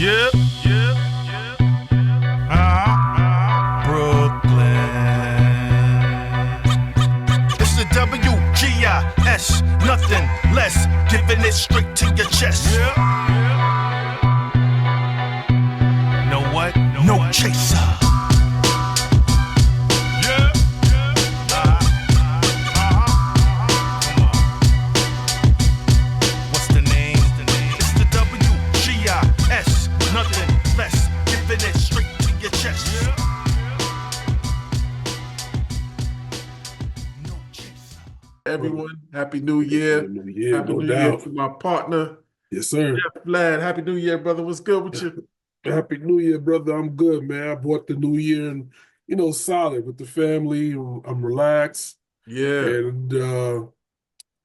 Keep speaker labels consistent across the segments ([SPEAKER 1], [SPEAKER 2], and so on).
[SPEAKER 1] Yeah, yeah, yeah. Brooklyn. It's the WGIS, nothing less, giving it straight to your chest. Yeah, yeah. Know what? No chaser. Yeah, yeah. What's the name? It's the WGIS, nothing less, giving it straight to your chest. No chaser.
[SPEAKER 2] Everyone, Happy New Year. Happy
[SPEAKER 3] no
[SPEAKER 2] New
[SPEAKER 3] doubt.
[SPEAKER 2] Year to my partner,
[SPEAKER 3] Yes, sir.
[SPEAKER 2] Jeff Vlad. Happy New Year, brother. What's good with you?
[SPEAKER 3] Happy New Year, brother. I'm good, man. I bought the new year and, solid with the family. I'm relaxed.
[SPEAKER 2] Yeah,
[SPEAKER 3] And a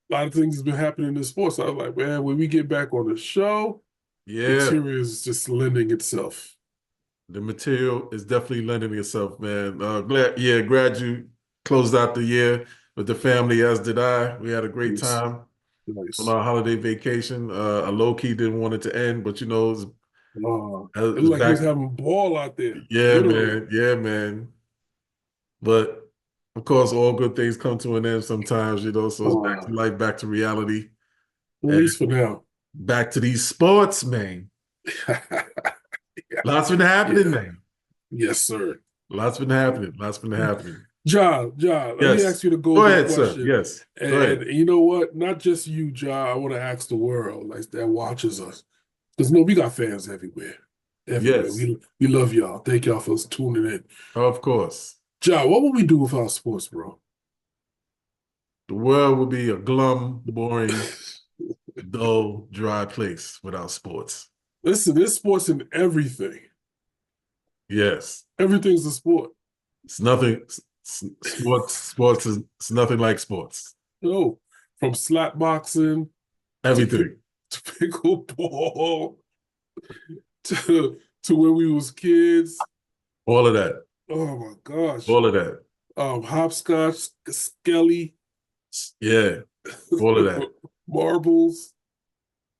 [SPEAKER 3] lot of things has been happening in sports. I was like, man, when we get back on the show,
[SPEAKER 2] yeah.
[SPEAKER 3] material is just lending itself.
[SPEAKER 2] The material is definitely lending itself, man. Glad you closed out the year with the family, as did I. We had a great
[SPEAKER 3] Yes.
[SPEAKER 2] time
[SPEAKER 3] Nice.
[SPEAKER 2] on our holiday vacation. I low-key didn't want it to end, but
[SPEAKER 3] It looked
[SPEAKER 2] it's
[SPEAKER 3] like he was
[SPEAKER 2] back.
[SPEAKER 3] having a ball out there.
[SPEAKER 2] Yeah,
[SPEAKER 3] literally.
[SPEAKER 2] man. Yeah, man. But of course, all good things come to an end sometimes, so it's back to life, back to reality,
[SPEAKER 3] At least for now.
[SPEAKER 2] back to these sports, man. Lots been happening, man.
[SPEAKER 3] Yes, sir.
[SPEAKER 2] Lots been happening.
[SPEAKER 3] John, let me ask you the
[SPEAKER 2] Go
[SPEAKER 3] golden
[SPEAKER 2] ahead,
[SPEAKER 3] question.
[SPEAKER 2] sir. Yes.
[SPEAKER 3] And,
[SPEAKER 2] Go ahead.
[SPEAKER 3] and you know what? Not just you, John. I want to ask the world like that watches us. Because we got fans everywhere.
[SPEAKER 2] Yes.
[SPEAKER 3] We love y'all. Thank y'all for tuning in.
[SPEAKER 2] Of course.
[SPEAKER 3] John, what would we do without sports, bro?
[SPEAKER 2] The world would be a glum, boring, dull, dry place without sports.
[SPEAKER 3] Listen, there's sports in everything.
[SPEAKER 2] Yes.
[SPEAKER 3] Everything's a sport.
[SPEAKER 2] It's nothing. Sports is it's nothing like sports.
[SPEAKER 3] No, from slap boxing
[SPEAKER 2] Everything.
[SPEAKER 3] to pickleball to when we was kids.
[SPEAKER 2] All of that.
[SPEAKER 3] Oh my gosh.
[SPEAKER 2] All of that.
[SPEAKER 3] Hopscotch, skelly.
[SPEAKER 2] Yeah. All of that.
[SPEAKER 3] Marbles.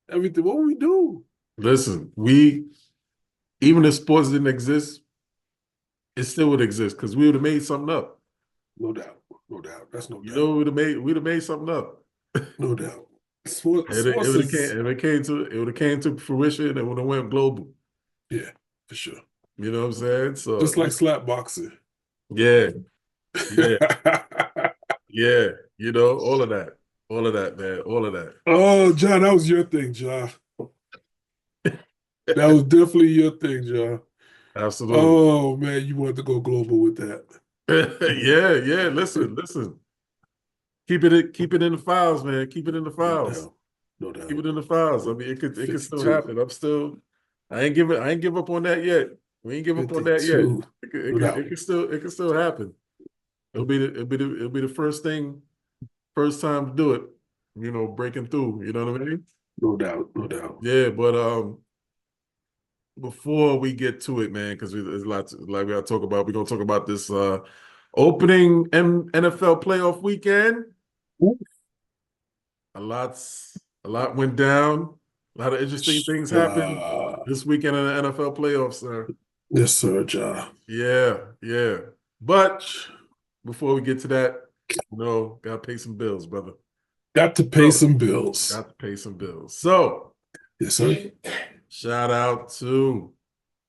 [SPEAKER 3] Everything. What would we do?
[SPEAKER 2] Listen, even if sports didn't exist, it still would exist because we would have made something up.
[SPEAKER 3] No doubt. That's no doubt.
[SPEAKER 2] You know, we'd have made something up.
[SPEAKER 3] No doubt. Sports
[SPEAKER 2] It would have came to fruition. It would have went global.
[SPEAKER 3] Yeah, for sure.
[SPEAKER 2] You know what I'm saying? So
[SPEAKER 3] just like slap boxing.
[SPEAKER 2] Yeah. Yeah. You know, all of that, man. All of that.
[SPEAKER 3] Oh, John, that was your thing, John. That was definitely your thing, John.
[SPEAKER 2] Absolutely.
[SPEAKER 3] Oh man, you wanted to go global with that.
[SPEAKER 2] Yeah. Listen. Keep it in the files, man. Keep it in the files.
[SPEAKER 3] No doubt.
[SPEAKER 2] Keep it in the files. I mean, it could still happen. I ain't give up on that yet. We ain't give up on that yet. It could still happen. It'll be the first time to do it. You know, breaking through. You know what I mean?
[SPEAKER 3] No doubt.
[SPEAKER 2] Yeah, but before we get to it, man, because there's lots like we gotta talk about. We're gonna talk about this opening NFL playoff weekend.
[SPEAKER 3] Ooh.
[SPEAKER 2] A lot went down. A lot of interesting things happened this weekend in the NFL playoffs, sir.
[SPEAKER 3] Yes, sir, John.
[SPEAKER 2] Yeah. But before we get to that, gotta pay some bills, brother.
[SPEAKER 3] Got to pay some bills.
[SPEAKER 2] So,
[SPEAKER 3] yes, sir.
[SPEAKER 2] Shout out to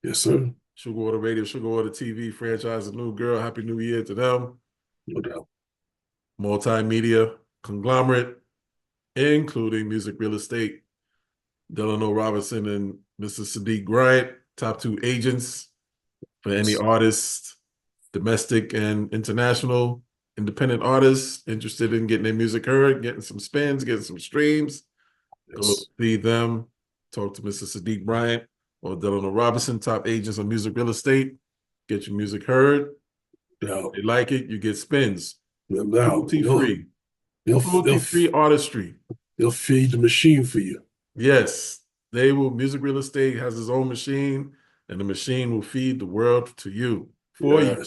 [SPEAKER 3] yes, sir.
[SPEAKER 2] Sugarwater Radio, Sugarwater TV franchise, a new girl. Happy New Year to them.
[SPEAKER 3] No doubt.
[SPEAKER 2] Multimedia conglomerate, including music real estate. Delano Robinson and Mr. Sadiq Bryant, top 2 agents for any artist, domestic and international, independent artists interested in getting their music heard, getting some spins, getting some streams. Yes. Go see them. Talk to Mr. Sadiq Bryant or Delano Robinson, top agents on music real estate. Get your music heard. If they like it, you get spins. Cruelty-free. Cruelty-free artistry.
[SPEAKER 3] They'll feed the machine for you.
[SPEAKER 2] Yes. They will. Music real estate has its own machine, and the machine will feed the world to you. For you.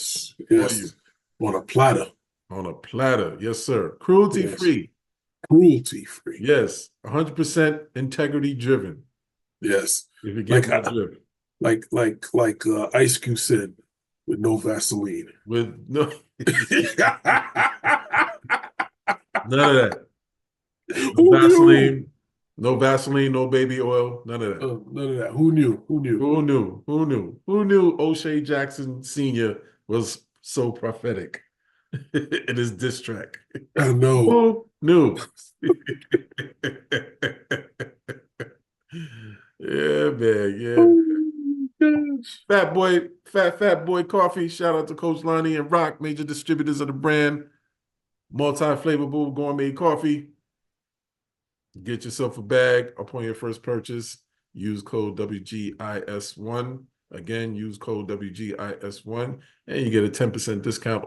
[SPEAKER 3] On a platter.
[SPEAKER 2] Yes, sir. Cruelty-free.
[SPEAKER 3] Cruelty-free.
[SPEAKER 2] Yes. 100% integrity-driven.
[SPEAKER 3] Yes.
[SPEAKER 2] If you get driven.
[SPEAKER 3] like Ice Cube said, with no Vaseline.
[SPEAKER 2] with no none of that. No
[SPEAKER 3] Who knew?
[SPEAKER 2] Vaseline, no Vaseline, no baby oil, none of that.
[SPEAKER 3] None of that. Who knew? Who knew?
[SPEAKER 2] Who knew? Who knew? Who knew O'Shea Jackson Sr. was so prophetic in his diss track?
[SPEAKER 3] I know.
[SPEAKER 2] Who knew? Yeah, man. Yeah.
[SPEAKER 3] Oh, gosh.
[SPEAKER 2] Fat Boy Coffee. Shout out to Coach Lonnie and Rock, major distributors of the brand. Multi-flavorful gourmet coffee. Get yourself a bag upon your first purchase. Use code WGIS1. Again, use code WGIS1 and you get a 10% discount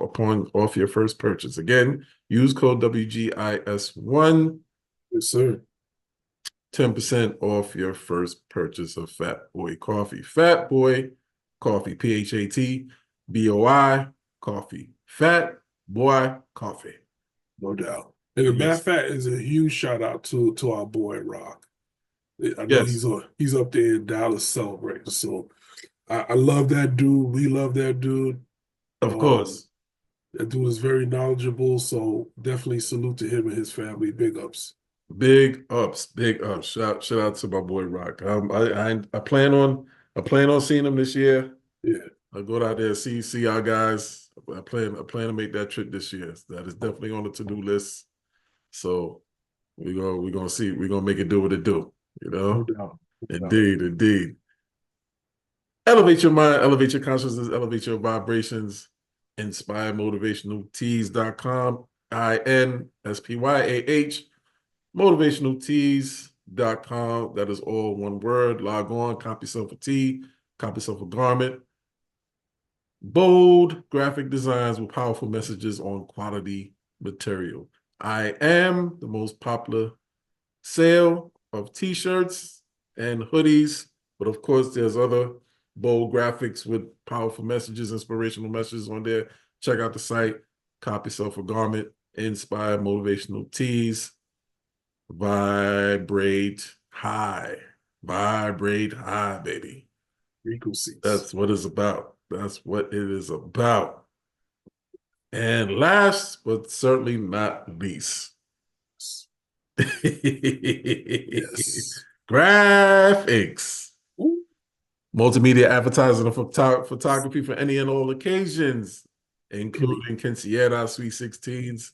[SPEAKER 2] off your first purchase. Again, use code WGIS1.
[SPEAKER 3] Yes, sir.
[SPEAKER 2] 10% off your first purchase of Fat Boy Coffee. Fat Boy Coffee, PHATBOI Coffee. Fat Boy Coffee.
[SPEAKER 3] No doubt. And the matter of fact, is a huge shout out to our boy Rock. I know
[SPEAKER 2] Yes.
[SPEAKER 3] he's up there in Dallas celebrating. So I love that dude. We love that dude.
[SPEAKER 2] Of course.
[SPEAKER 3] That dude is very knowledgeable. So definitely salute to him and his family. Big ups.
[SPEAKER 2] Big ups, big ups. Shout out to my boy Rock. I plan on seeing him this year.
[SPEAKER 3] Yeah.
[SPEAKER 2] I'll go out there see our guys. I plan to make that trip this year. That is definitely on the to-do list. So we're gonna make it do what it do. You know?
[SPEAKER 3] No doubt.
[SPEAKER 2] Indeed. Elevate your mind, elevate your consciousness, elevate your vibrations. InspireMotivationalTees.com. INSPYAH. MotivationalTees.com. That is all one word. Log on, copy yourself a tee, copy yourself a garment. Bold graphic designs with powerful messages on quality material. I am the most popular sale of t-shirts and hoodies, but of course there's other bold graphics with powerful messages, inspirational messages on there. Check out the site, copy yourself a garment, Inspire Motivational Tees. Vibrate high, baby.
[SPEAKER 3] Frequencies.
[SPEAKER 2] That's what it's about. That's what it is about. And last but certainly not least,
[SPEAKER 3] Yes.
[SPEAKER 2] graphics.
[SPEAKER 3] Ooh.
[SPEAKER 2] Multimedia advertising and photography for any and all occasions, including quinceañeras, sweet 16s,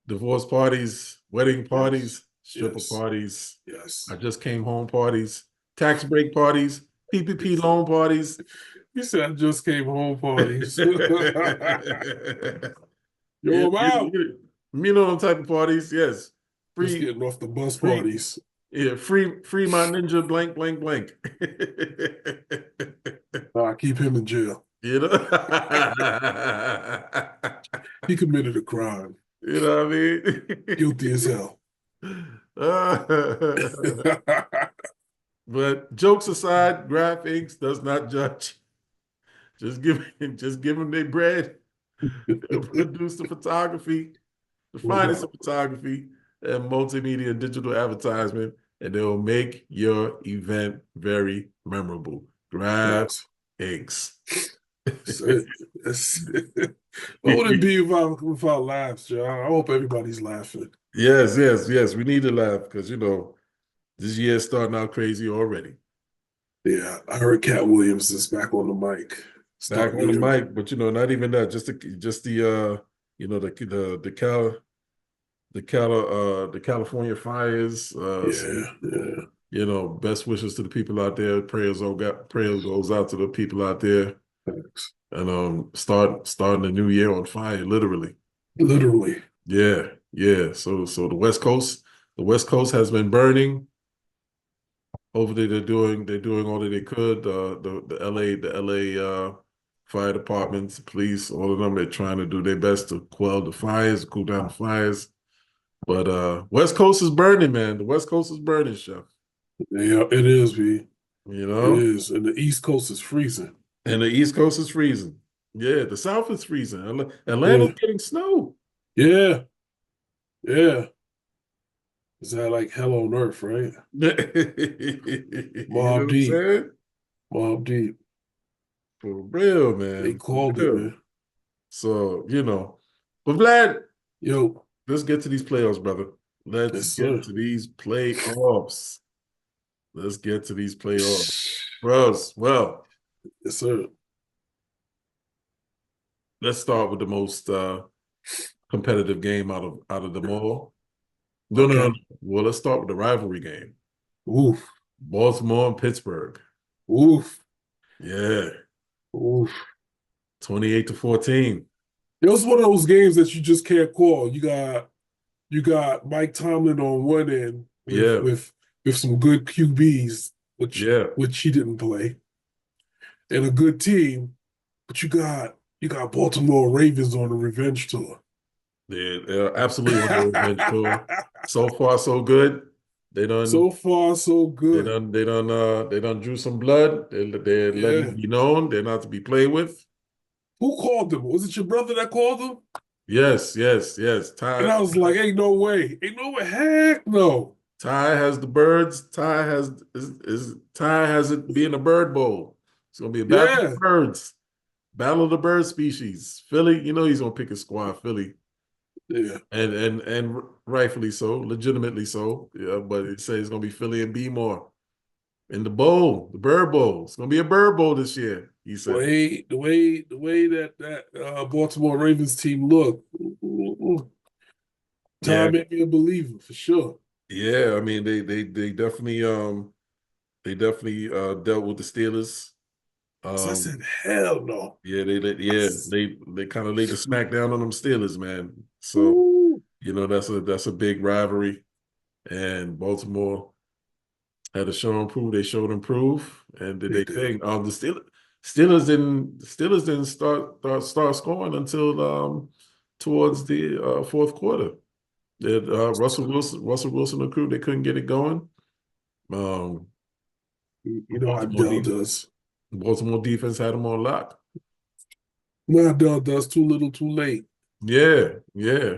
[SPEAKER 2] divorce parties, wedding parties, stripper parties.
[SPEAKER 3] Yes.
[SPEAKER 2] I just came home parties, tax break parties, PPP loan parties.
[SPEAKER 3] You said I just came home parties. Yo, I'm out.
[SPEAKER 2] You know them type of parties, yes.
[SPEAKER 3] Just getting off the bus parties.
[SPEAKER 2] Yeah, free my ninja blank.
[SPEAKER 3] I keep him in jail.
[SPEAKER 2] You know?
[SPEAKER 3] He committed a crime.
[SPEAKER 2] You know what I mean?
[SPEAKER 3] Guilty as hell.
[SPEAKER 2] But jokes aside, graphics does not judge. Just give them their bread. Produce the photography, the finest of photography and multimedia digital advertisement, and they'll make your event very memorable. Graphics.
[SPEAKER 3] What would it be without laughs, Joe? I hope everybody's laughing.
[SPEAKER 2] Yes. We need to laugh because this year's starting out crazy already.
[SPEAKER 3] Yeah, I heard Cat Williams is back on the mic.
[SPEAKER 2] Back on the mic, but not even that. Just the California fires. Best wishes to the people out there. Prayers goes out to the people out there.
[SPEAKER 3] Thanks.
[SPEAKER 2] And starting the new year on fire, literally. Yeah. So the West Coast has been burning. Hopefully they're doing all that they could. The LA fire departments, police, all of them, they're trying to do their best to quell the fires, cool down the fires. But West Coast is burning, man. The West Coast is burning, Chef.
[SPEAKER 3] Yeah, it is, B.
[SPEAKER 2] You know?
[SPEAKER 3] It is. And the East Coast is freezing.
[SPEAKER 2] And the East Coast is freezing. Yeah, the South is freezing. Atlanta's getting snow.
[SPEAKER 3] Yeah. Is that like hell on earth, right?
[SPEAKER 2] You know what I'm saying?
[SPEAKER 3] Mob Deep.
[SPEAKER 2] For real,
[SPEAKER 3] They
[SPEAKER 2] man. For
[SPEAKER 3] called it,
[SPEAKER 2] real.
[SPEAKER 3] man.
[SPEAKER 2] So, but Vlad,
[SPEAKER 3] Yo,
[SPEAKER 2] let's get to these playoffs, brother. Let's
[SPEAKER 3] yes, sir.
[SPEAKER 2] get to these playoffs. Let's get to these playoffs. Bros, well,
[SPEAKER 3] Yes, sir.
[SPEAKER 2] let's start with the most competitive game out of them all. No, no, no,
[SPEAKER 3] Okay.
[SPEAKER 2] no. Well, let's start with the rivalry game.
[SPEAKER 3] Oof.
[SPEAKER 2] Baltimore and Pittsburgh.
[SPEAKER 3] Oof.
[SPEAKER 2] Yeah.
[SPEAKER 3] Oof.
[SPEAKER 2] 28-14.
[SPEAKER 3] It was one of those games that you just can't call. You got Mike Tomlin on one end with
[SPEAKER 2] Yeah.
[SPEAKER 3] with some good QBs, which
[SPEAKER 2] Yeah.
[SPEAKER 3] which he didn't play, and a good team, but you got Baltimore Ravens on a revenge tour.
[SPEAKER 2] They're absolutely on the revenge tour. So far, so good. They done
[SPEAKER 3] So far, so
[SPEAKER 2] they
[SPEAKER 3] good.
[SPEAKER 2] done they done they done drew some blood. They're letting
[SPEAKER 3] Yeah.
[SPEAKER 2] it be known. They're not to be played with.
[SPEAKER 3] Who called them? Was it your brother that called them?
[SPEAKER 2] Yes, yes, yes.
[SPEAKER 3] And I was like, ain't no way. Ain't no way. Heck no.
[SPEAKER 2] Ty has the birds. Ty is Ty has it being a bird bowl. It's gonna be a battle of
[SPEAKER 3] Yeah.
[SPEAKER 2] the birds. Battle of the bird species. Philly, he's gonna pick a squad, Philly.
[SPEAKER 3] Yeah.
[SPEAKER 2] And rightfully so, legitimately so. Yeah, but it says it's gonna be Philly and B-more in the bowl, the Bird Bowl. It's gonna be a Bird Bowl this year. He said,
[SPEAKER 3] The way that Baltimore Ravens team looked,
[SPEAKER 2] "Yeah,
[SPEAKER 3] Tom made me a believer for sure.
[SPEAKER 2] yeah." I mean, they definitely dealt with the Steelers.
[SPEAKER 3] So I
[SPEAKER 2] Um,
[SPEAKER 3] said, hell no.
[SPEAKER 2] yeah, they kind of laid the smack down on them Steelers, man. So
[SPEAKER 3] Ooh,
[SPEAKER 2] that's a big rivalry, and Baltimore had to show and prove. They showed and prove, and did
[SPEAKER 3] they
[SPEAKER 2] they
[SPEAKER 3] did.
[SPEAKER 2] thing. The Steelers didn't start scoring until towards the fourth quarter. Russell Wilson and crew, they couldn't get it going. Um,
[SPEAKER 3] You know how
[SPEAKER 2] Baltimore
[SPEAKER 3] Dell
[SPEAKER 2] de-
[SPEAKER 3] does.
[SPEAKER 2] Baltimore defense had them on lock.
[SPEAKER 3] You know how Dell does too little, too late.
[SPEAKER 2] Yeah, yeah,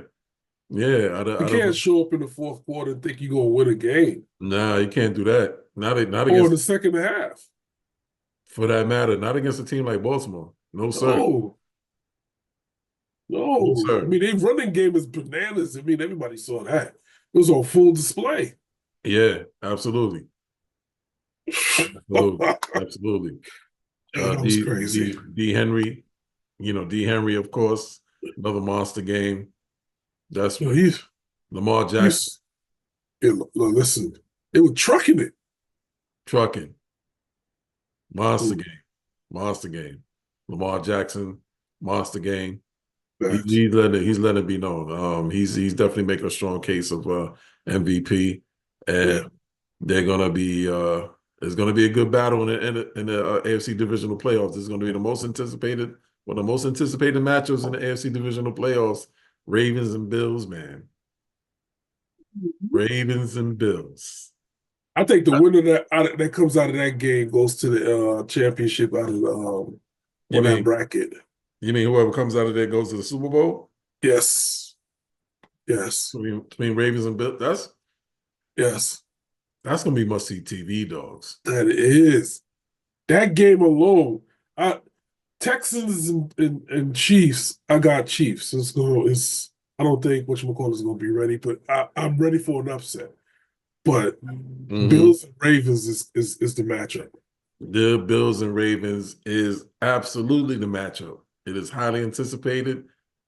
[SPEAKER 2] yeah.
[SPEAKER 3] You can't show up in the fourth quarter and think you're gonna win a game.
[SPEAKER 2] Nah, you can't do that. Not
[SPEAKER 3] Or in
[SPEAKER 2] against,
[SPEAKER 3] the second half.
[SPEAKER 2] for that matter, not against a team like Baltimore. No, sir.
[SPEAKER 3] No,
[SPEAKER 2] No,
[SPEAKER 3] no. I
[SPEAKER 2] sir.
[SPEAKER 3] mean, their running game is bananas. I mean, everybody saw that. It was on full display.
[SPEAKER 2] Yeah, absolutely. Absolutely.
[SPEAKER 3] Yo,
[SPEAKER 2] Absolutely.
[SPEAKER 3] that was crazy.
[SPEAKER 2] D Henry, D Henry, of course, another monster game. That's
[SPEAKER 3] Yo,
[SPEAKER 2] Lamar Jackson
[SPEAKER 3] he's listen, they were trucking it.
[SPEAKER 2] trucking. Monster
[SPEAKER 3] Ooh,
[SPEAKER 2] game. Monster game. Lamar Jackson, monster game.
[SPEAKER 3] facts.
[SPEAKER 2] He's letting it be known. He's definitely making a strong case of MVP, and
[SPEAKER 3] Yeah,
[SPEAKER 2] they're gonna be it's gonna be a good battle in the AFC divisional playoffs. This is gonna be one of the most anticipated matchups in the AFC divisional playoffs. Ravens and Bills, man. Ravens and Bills.
[SPEAKER 3] I think the winner that comes out of that game goes to the championship out of the
[SPEAKER 2] You
[SPEAKER 3] on that
[SPEAKER 2] mean
[SPEAKER 3] bracket.
[SPEAKER 2] you mean whoever comes out of there goes to the Super Bowl?
[SPEAKER 3] Yes, yes,
[SPEAKER 2] Between Ravens and Bills,
[SPEAKER 3] yes.
[SPEAKER 2] that's gonna be must see TV, dogs.
[SPEAKER 3] That is that game alone. I Texans and Chiefs. I got Chiefs. It's going. It's. I don't think whatchamacallit is going to be ready, but I'm ready for an upset. But
[SPEAKER 2] Mm-hmm.
[SPEAKER 3] Bills and Ravens is the matchup.
[SPEAKER 2] The Bills and Ravens is absolutely the matchup. It is highly anticipated.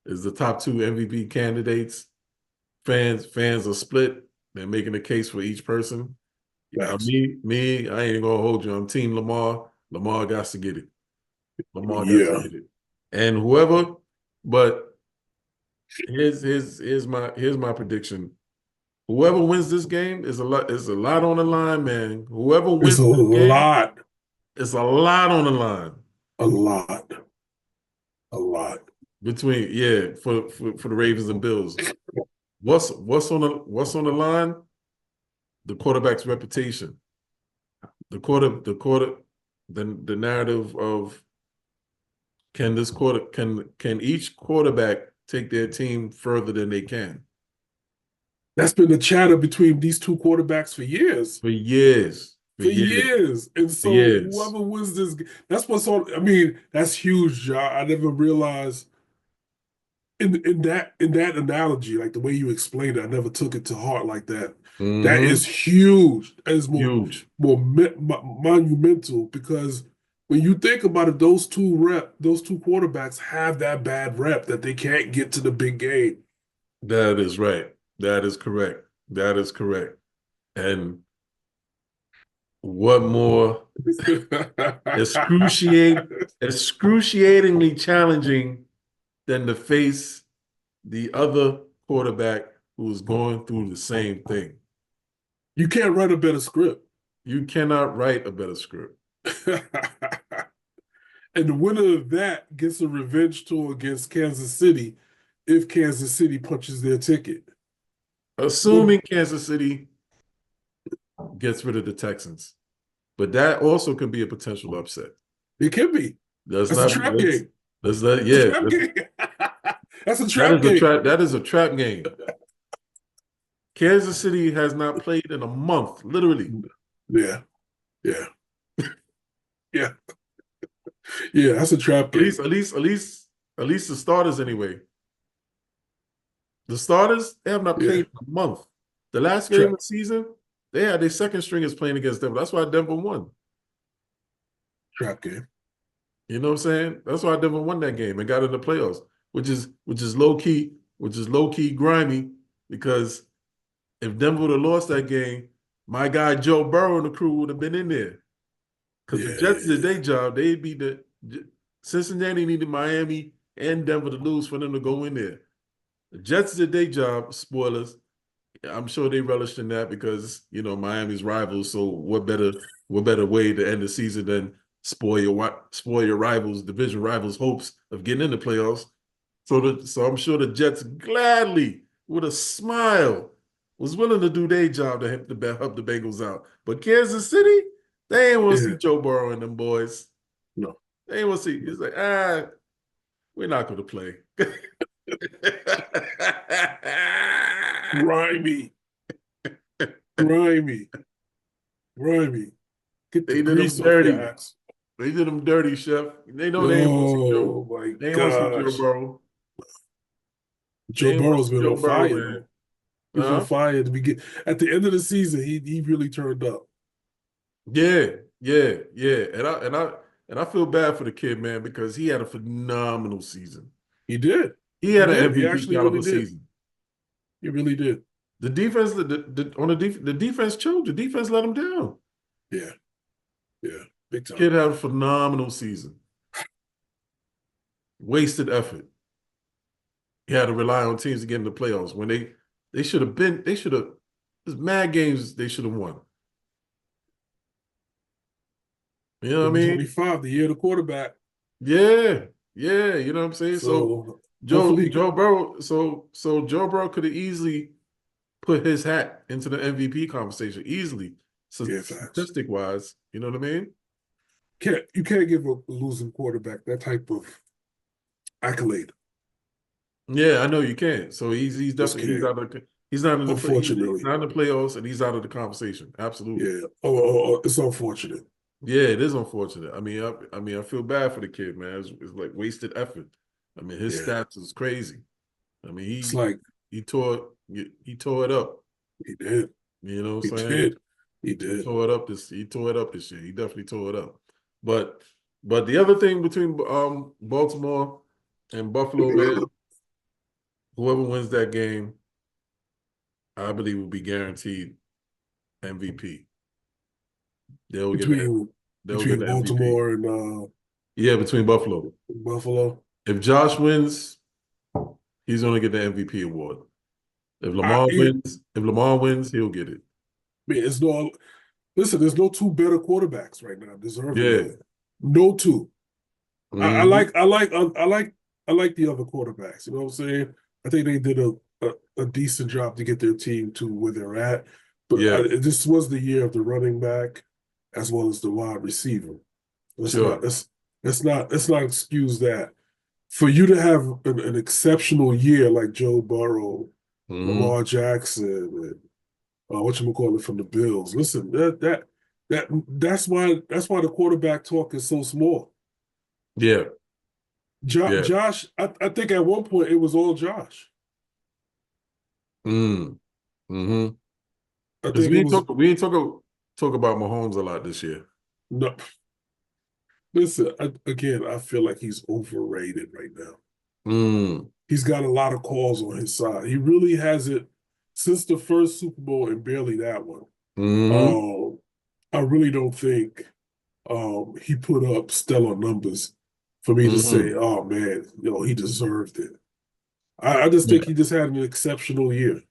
[SPEAKER 2] It's the top two MVP candidates. Fans are split. They're making a case for each person.
[SPEAKER 3] Facts.
[SPEAKER 2] I ain't gonna hold you. I'm Team Lamar. Lamar got to get it. Lamar got to
[SPEAKER 3] Yeah.
[SPEAKER 2] get it. And whoever, but here's my prediction. Whoever wins this game is a lot on the line, man. Whoever
[SPEAKER 3] It's
[SPEAKER 2] wins
[SPEAKER 3] a
[SPEAKER 2] this game,
[SPEAKER 3] lot,
[SPEAKER 2] it's a lot on the line.
[SPEAKER 3] a lot, a lot.
[SPEAKER 2] Between for the Ravens and Bills. What's on the line? The quarterback's reputation. The narrative of can each quarterback take their team further than they can
[SPEAKER 3] That's been the chatter between these two quarterbacks for years.
[SPEAKER 2] for years.
[SPEAKER 3] for
[SPEAKER 2] years.
[SPEAKER 3] years. And
[SPEAKER 2] For
[SPEAKER 3] so
[SPEAKER 2] years.
[SPEAKER 3] whoever wins this, that's what's on. I mean, that's huge, y'all. I never realized in that analogy, like the way you explained it, I never took it to heart like that. That
[SPEAKER 2] Mm-hmm.
[SPEAKER 3] is huge. That is
[SPEAKER 2] Huge.
[SPEAKER 3] more monumental because when you think about it, those two quarterbacks have that bad rep that they can't get to the big game.
[SPEAKER 2] That is right. That is correct. That is correct. And what more excruciatingly challenging than to face the other quarterback who's going through the same thing?
[SPEAKER 3] You can't write a better script.
[SPEAKER 2] You cannot write a better script.
[SPEAKER 3] And the winner of that gets a revenge tour against Kansas City if Kansas City punches their ticket.
[SPEAKER 2] Assuming Kansas City gets rid of the Texans. But that also could be a potential upset.
[SPEAKER 3] It can be.
[SPEAKER 2] That's
[SPEAKER 3] That's a trap game.
[SPEAKER 2] That's not,
[SPEAKER 3] That's a
[SPEAKER 2] yeah.
[SPEAKER 3] trap game. That's a
[SPEAKER 2] That
[SPEAKER 3] trap
[SPEAKER 2] is a
[SPEAKER 3] game.
[SPEAKER 2] trap. That is a trap game. Kansas City has not played in a month, literally.
[SPEAKER 3] Yeah. Yeah. Yeah. Yeah, that's a trap game.
[SPEAKER 2] At least the starters anyway. The starters, they have not played in a month. The last game of the season, they had their second stringers playing against Denver. That's why Denver won.
[SPEAKER 3] Trap game.
[SPEAKER 2] You know what I'm saying? That's why Denver won that game and got in the playoffs, which is low key grimy, because if Denver would have lost that game, my guy Joe Burrow and the crew would have been in there. Because the Jets did their job. They'd be Cincinnati needed Miami and Denver to lose for them to go in there. The Jets did their job. Spoilers. I'm sure they relished in that because, Miami's rivals. So what better way to end the season than spoil your rivals, division rivals' hopes of getting in the playoffs? So I'm sure the Jets gladly, with a smile, was willing to do their job to help the Bengals out. But Kansas City, they ain't want to see Joe Burrow and them boys.
[SPEAKER 3] No.
[SPEAKER 2] They ain't want to see. It's like, we're not going to play.
[SPEAKER 3] Grimy. Get the grease off your ass.
[SPEAKER 2] They did them dirty, Chef. They know they ain't want to see Joe.
[SPEAKER 3] Oh my
[SPEAKER 2] They ain't want to see Joe Burrow.
[SPEAKER 3] Joe Burrow's been on fire, man. He was on fire at the beginning. At the end of the season, he really turned up.
[SPEAKER 2] Yeah. And I feel bad for the kid, man, because he had a phenomenal season.
[SPEAKER 3] He did.
[SPEAKER 2] He had an MVP caliber season.
[SPEAKER 3] He really did.
[SPEAKER 2] The defense, the defense choked. The defense let him down.
[SPEAKER 3] Yeah, big time.
[SPEAKER 2] Kid had a phenomenal season. Wasted effort. He had to rely on teams to get in the playoffs when they should have. There's mad games they should have won. You know what I mean?
[SPEAKER 3] 25, the year of the quarterback.
[SPEAKER 2] Yeah, you know what I'm saying? So Joe Burrow, so Joe Burrow could have easily put his hat into the MVP conversation easily. So statistic wise, you know what I mean?
[SPEAKER 3] You can't give a losing quarterback that type of accolade.
[SPEAKER 2] Yeah, I know you can't. So he's definitely he's not in the playoffs, and he's out of the conversation. Absolutely.
[SPEAKER 3] Yeah. Oh, it's unfortunate.
[SPEAKER 2] Yeah, it is unfortunate. I mean, I feel bad for the kid, man. It's like wasted effort. I mean, his stats is crazy. I mean, he tore it up.
[SPEAKER 3] He did.
[SPEAKER 2] You know what I'm saying?
[SPEAKER 3] He did.
[SPEAKER 2] He tore it up this year. He definitely tore it up. But the other thing between Baltimore and Buffalo, man, whoever wins that game, I believe will be guaranteed MVP. They'll
[SPEAKER 3] between Baltimore and
[SPEAKER 2] between Buffalo. If Josh wins, he's going to get the MVP award. If Lamar wins, he'll get it.
[SPEAKER 3] Man, there's no two better quarterbacks right now deserving that. No two. Mm-hmm. I like the other quarterbacks. You know what I'm saying? I think they did a decent job to get their team to where they're at. But this was the year of the running back as well as the wide receiver. Let's not excuse that. For you to have an exceptional year like Joe Burrow, Lamar Jackson, and whatchamacallit from the Bills. Listen, That's why the quarterback talk is so small.
[SPEAKER 2] Yeah, yeah.
[SPEAKER 3] Josh, I think at one point it was all Josh.
[SPEAKER 2] Mm. Mm-hmm.
[SPEAKER 3] I
[SPEAKER 2] Because
[SPEAKER 3] think it was
[SPEAKER 2] talk about Mahomes a lot this year.
[SPEAKER 3] no. Listen, again, I feel like he's overrated right now.
[SPEAKER 2] Mm.
[SPEAKER 3] He's got a lot of calls on his side. He really hasn't since the first Super Bowl and barely that one.
[SPEAKER 2] Mm-hmm.
[SPEAKER 3] Um, I really don't think he put up stellar numbers for me to say,
[SPEAKER 2] Mm-hmm.
[SPEAKER 3] oh man, he deserved it. I just think
[SPEAKER 2] Yeah.
[SPEAKER 3] he just had an exceptional year,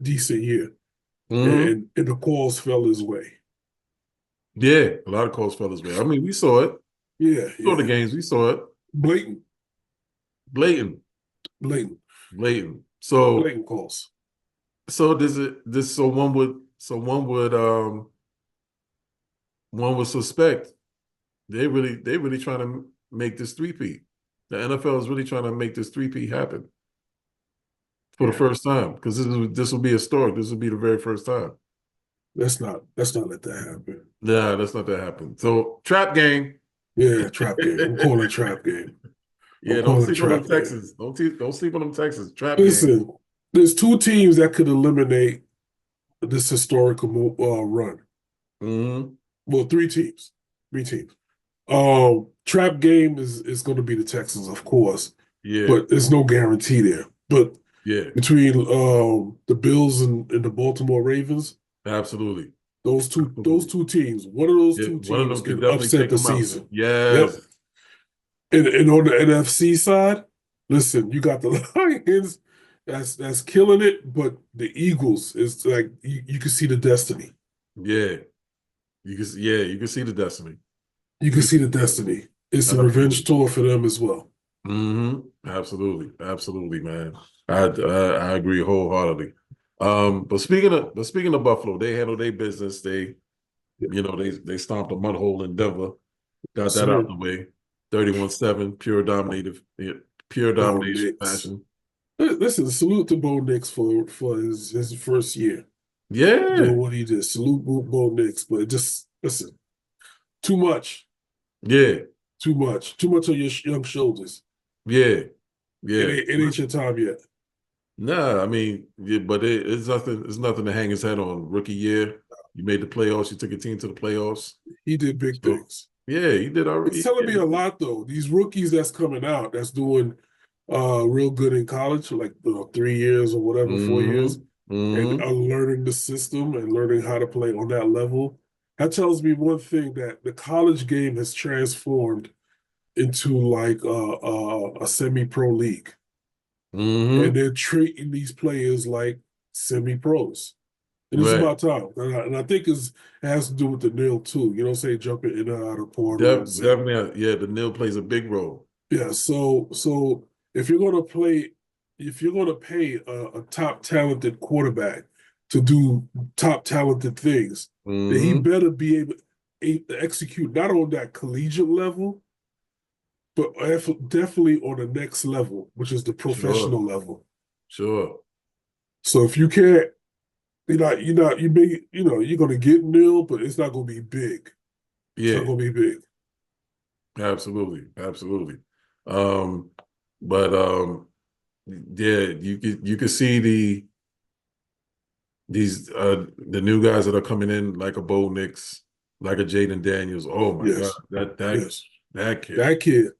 [SPEAKER 3] decent year.
[SPEAKER 2] Mm-hmm.
[SPEAKER 3] And the calls fell his way.
[SPEAKER 2] Yeah. A lot of calls fell his way. I mean, we saw it.
[SPEAKER 3] Yeah,
[SPEAKER 2] We saw the
[SPEAKER 3] yeah.
[SPEAKER 2] games. We saw it.
[SPEAKER 3] Blatant,
[SPEAKER 2] Blatant.
[SPEAKER 3] blatant,
[SPEAKER 2] Blatant. So
[SPEAKER 3] blatant calls.
[SPEAKER 2] so does it this one would suspect they really trying to make this three-peat. The NFL is really trying to make this three-peat happen for the
[SPEAKER 3] Yeah.
[SPEAKER 2] first time because this will be historic. This will be the very first time.
[SPEAKER 3] Let's not let that happen.
[SPEAKER 2] Nah, that's not that happen. So trap game.
[SPEAKER 3] Yeah, trap game. I'm calling trap game. I'm
[SPEAKER 2] Yeah, don't
[SPEAKER 3] calling
[SPEAKER 2] sleep on them
[SPEAKER 3] trap game.
[SPEAKER 2] Texans. Don't sleep on them Texans. Trap game.
[SPEAKER 3] Listen, there's two teams that could eliminate this historical run.
[SPEAKER 2] Mm-hmm.
[SPEAKER 3] Well, three teams. Three teams. Trap game is going to be the Texans, of course,
[SPEAKER 2] Yeah,
[SPEAKER 3] but there's no guarantee there. But
[SPEAKER 2] yeah,
[SPEAKER 3] between the Bills and the Baltimore Ravens,
[SPEAKER 2] absolutely.
[SPEAKER 3] those
[SPEAKER 2] Absolutely.
[SPEAKER 3] two teams, one of those
[SPEAKER 2] Yeah,
[SPEAKER 3] two
[SPEAKER 2] one of
[SPEAKER 3] teams
[SPEAKER 2] them could
[SPEAKER 3] can
[SPEAKER 2] definitely
[SPEAKER 3] upset
[SPEAKER 2] take
[SPEAKER 3] the
[SPEAKER 2] them out.
[SPEAKER 3] season. Yep.
[SPEAKER 2] Yes.
[SPEAKER 3] And on the NFC side, listen, you got the Lions that's killing it, but the Eagles is like you can see the destiny.
[SPEAKER 2] Yeah. You can see the destiny.
[SPEAKER 3] You
[SPEAKER 2] You
[SPEAKER 3] can
[SPEAKER 2] can
[SPEAKER 3] see
[SPEAKER 2] see
[SPEAKER 3] the
[SPEAKER 2] the destiny.
[SPEAKER 3] destiny. It's a revenge
[SPEAKER 2] Absolutely.
[SPEAKER 3] tour for them as well.
[SPEAKER 2] Mm-hmm. Absolutely. Absolutely, man. I agree wholeheartedly. But speaking of Buffalo, they handled their business. They stomped a mud hole in Denver, got that out
[SPEAKER 3] Sir,
[SPEAKER 2] of the way. 31-7, pure
[SPEAKER 3] Bo
[SPEAKER 2] domination
[SPEAKER 3] Nix.
[SPEAKER 2] fashion.
[SPEAKER 3] Listen, salute to Bo Nix for his first year
[SPEAKER 2] Yeah.
[SPEAKER 3] doing what he did. Salute Bo Nix, but just listen, too much,
[SPEAKER 2] Yeah.
[SPEAKER 3] too much on your young shoulders.
[SPEAKER 2] Yeah. Yeah.
[SPEAKER 3] It ain't your time yet.
[SPEAKER 2] Nah, I mean, yeah, but it's nothing to hang his head on. Rookie year, you made the playoffs, you took a team to the playoffs.
[SPEAKER 3] He did big
[SPEAKER 2] So
[SPEAKER 3] things.
[SPEAKER 2] yeah, he did all
[SPEAKER 3] It's
[SPEAKER 2] right.
[SPEAKER 3] telling
[SPEAKER 2] Yeah,
[SPEAKER 3] me a lot though. These rookies that's coming out, that's doing real good in college, for like 3 years or whatever, 4 years,
[SPEAKER 2] mm-hmm.
[SPEAKER 3] and
[SPEAKER 2] Mm-hmm.
[SPEAKER 3] are learning the system and learning how to play on that level. That tells me one thing, that the college game has transformed into like a semi-pro league, and
[SPEAKER 2] Mm-hmm.
[SPEAKER 3] they're treating these players like semi-pros. And it's
[SPEAKER 2] Right.
[SPEAKER 3] about time. And I think it has to do with the nil too. You know, say jumping in and out of portals and
[SPEAKER 2] Definitely, yeah, the nil plays a big role.
[SPEAKER 3] yeah. So if you're gonna play, if you're gonna pay a top talented quarterback to do top talented things, then he
[SPEAKER 2] Mm-hmm.
[SPEAKER 3] better be able to execute not on that collegiate level, but definitely on the next level, which is the
[SPEAKER 2] Sure.
[SPEAKER 3] professional level.
[SPEAKER 2] Sure.
[SPEAKER 3] So if you can't, you may, you're gonna get nil, but it's not gonna be big. It's not
[SPEAKER 2] Yeah,
[SPEAKER 3] gonna be big.
[SPEAKER 2] absolutely. Absolutely. Um, but yeah, you could see the new guys that are coming in like a Bo Nix, like a Jaden Daniels. Oh my God,
[SPEAKER 3] Yes,
[SPEAKER 2] that
[SPEAKER 3] yes.
[SPEAKER 2] that kid.
[SPEAKER 3] That kid.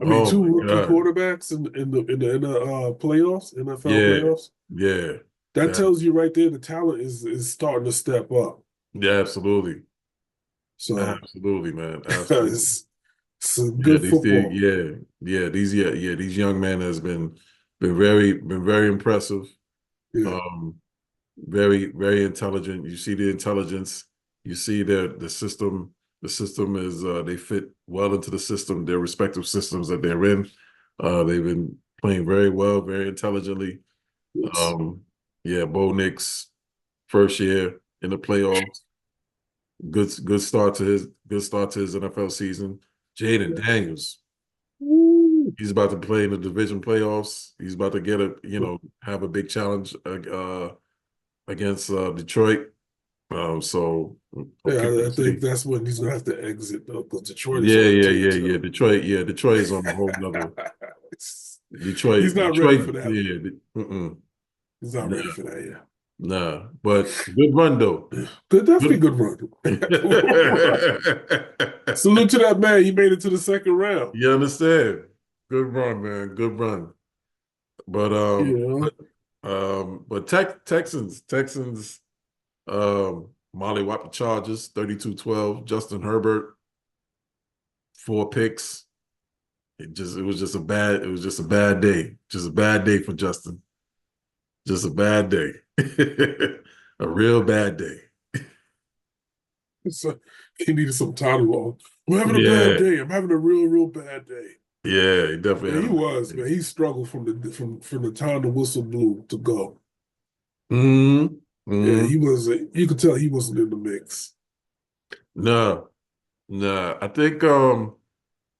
[SPEAKER 3] I mean,
[SPEAKER 2] Oh
[SPEAKER 3] two
[SPEAKER 2] my
[SPEAKER 3] rookie
[SPEAKER 2] God.
[SPEAKER 3] quarterbacks in the playoffs, NFL
[SPEAKER 2] Yeah,
[SPEAKER 3] playoffs.
[SPEAKER 2] yeah,
[SPEAKER 3] That
[SPEAKER 2] that,
[SPEAKER 3] tells you right there the talent is starting to step up.
[SPEAKER 2] yeah, absolutely,
[SPEAKER 3] So
[SPEAKER 2] absolutely, man, absolutely.
[SPEAKER 3] it's a
[SPEAKER 2] Yeah,
[SPEAKER 3] good football.
[SPEAKER 2] these young men has been very impressive.
[SPEAKER 3] Yeah.
[SPEAKER 2] Um, very very intelligent. You see the intelligence. You see the system. The system is they fit well into the system, their respective systems that they're in. They've been playing very well, very intelligently.
[SPEAKER 3] Yes.
[SPEAKER 2] Um, yeah, Bo Nix, first year in the playoffs. Good start to his NFL season. Jaden
[SPEAKER 3] Yeah.
[SPEAKER 2] Daniels,
[SPEAKER 3] Woo.
[SPEAKER 2] he's about to play in the division playoffs. He's about to have a big challenge against Detroit. So okay,
[SPEAKER 3] Yeah, I
[SPEAKER 2] let's
[SPEAKER 3] think
[SPEAKER 2] see.
[SPEAKER 3] that's when he's gonna have to exit because Detroit is
[SPEAKER 2] Yeah,
[SPEAKER 3] on the
[SPEAKER 2] yeah,
[SPEAKER 3] tear
[SPEAKER 2] yeah, yeah.
[SPEAKER 3] too.
[SPEAKER 2] Detroit is on a whole nother.
[SPEAKER 3] He's not ready for that.
[SPEAKER 2] Yeah.
[SPEAKER 3] He's not ready
[SPEAKER 2] Nah,
[SPEAKER 3] for that yet.
[SPEAKER 2] nah. But good run though.
[SPEAKER 3] Good, definitely
[SPEAKER 2] Good.
[SPEAKER 3] good run. Salute to that man. He made it to the second round.
[SPEAKER 2] You understand? Good run, man. Good run. But
[SPEAKER 3] Yeah.
[SPEAKER 2] Texans Molly Whop the Chargers 32-12. Justin Herbert 4 picks. It was just a bad day. Just a bad day for Justin. Just a bad day. A real bad day.
[SPEAKER 3] So he needed some Tylenol. I'm having a bad
[SPEAKER 2] Yeah.
[SPEAKER 3] day. I'm having a real, real bad day.
[SPEAKER 2] Yeah, he definitely
[SPEAKER 3] Yeah,
[SPEAKER 2] had
[SPEAKER 3] he
[SPEAKER 2] a bad
[SPEAKER 3] was,
[SPEAKER 2] day.
[SPEAKER 3] man. He struggled from the time the whistle blew to go.
[SPEAKER 2] Mm-hmm.
[SPEAKER 3] Yeah,
[SPEAKER 2] Mm-hmm.
[SPEAKER 3] he was. You could tell he wasn't in the mix.
[SPEAKER 2] No, no. I think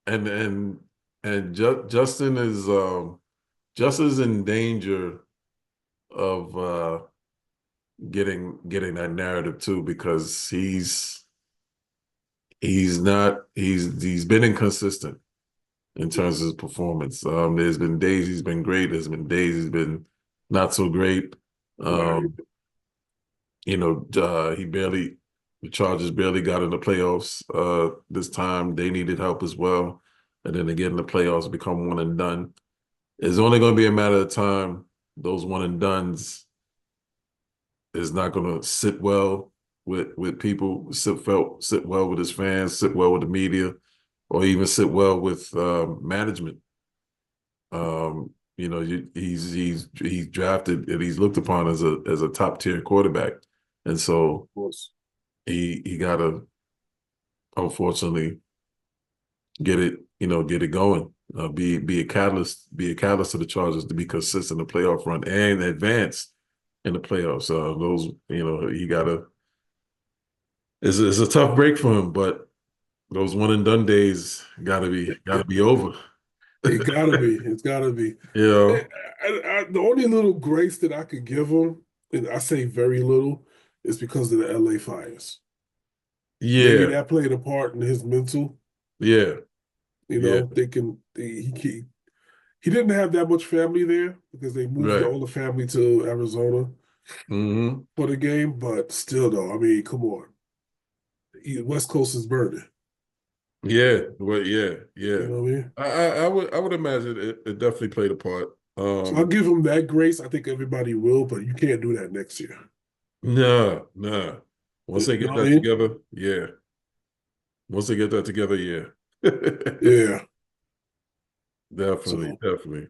[SPEAKER 2] and and Justin is Justin's in danger of getting that narrative too because he's been inconsistent in terms of his performance. There's been days he's been great. There's been days he's been not so great.
[SPEAKER 3] Right.
[SPEAKER 2] Um, the Chargers barely got in the playoffs. This time they needed help as well, and then they get in the playoffs, become one and done. It's only going to be a matter of time. Those one and dones is not going to sit well with people, sit well with his fans, sit well with the media, or even sit well with management. He's drafted and he's looked upon as a top tier quarterback, and so
[SPEAKER 3] Of course.
[SPEAKER 2] he got to unfortunately get it going. Be a catalyst to the Chargers to be consistent in the playoff run and advance in the playoffs. Those he got to. It's a tough break for him, but those one and done days gotta be over.
[SPEAKER 3] It gotta be. It's gotta be.
[SPEAKER 2] You know.
[SPEAKER 3] The only little grace that I could give him, and I say very little, is because of the LA fires. Maybe
[SPEAKER 2] Yeah,
[SPEAKER 3] that played a part in his mental.
[SPEAKER 2] yeah,
[SPEAKER 3] You
[SPEAKER 2] yeah.
[SPEAKER 3] know, he didn't have that much family there because they moved
[SPEAKER 2] Right.
[SPEAKER 3] all the family to Arizona
[SPEAKER 2] Mm-hmm.
[SPEAKER 3] for the game. But still, though, I mean, come on, West Coast is burning.
[SPEAKER 2] Yeah. Well, yeah,
[SPEAKER 3] You
[SPEAKER 2] yeah.
[SPEAKER 3] know what I mean?
[SPEAKER 2] I would imagine it definitely played a part.
[SPEAKER 3] So I'll give him that grace. I think everybody will, but you can't do that next year.
[SPEAKER 2] No, no. Once
[SPEAKER 3] You
[SPEAKER 2] they
[SPEAKER 3] know
[SPEAKER 2] get
[SPEAKER 3] what I
[SPEAKER 2] that
[SPEAKER 3] mean?
[SPEAKER 2] together, yeah. Once they get that together, yeah.
[SPEAKER 3] Yeah.
[SPEAKER 2] Definitely,
[SPEAKER 3] So
[SPEAKER 2] definitely.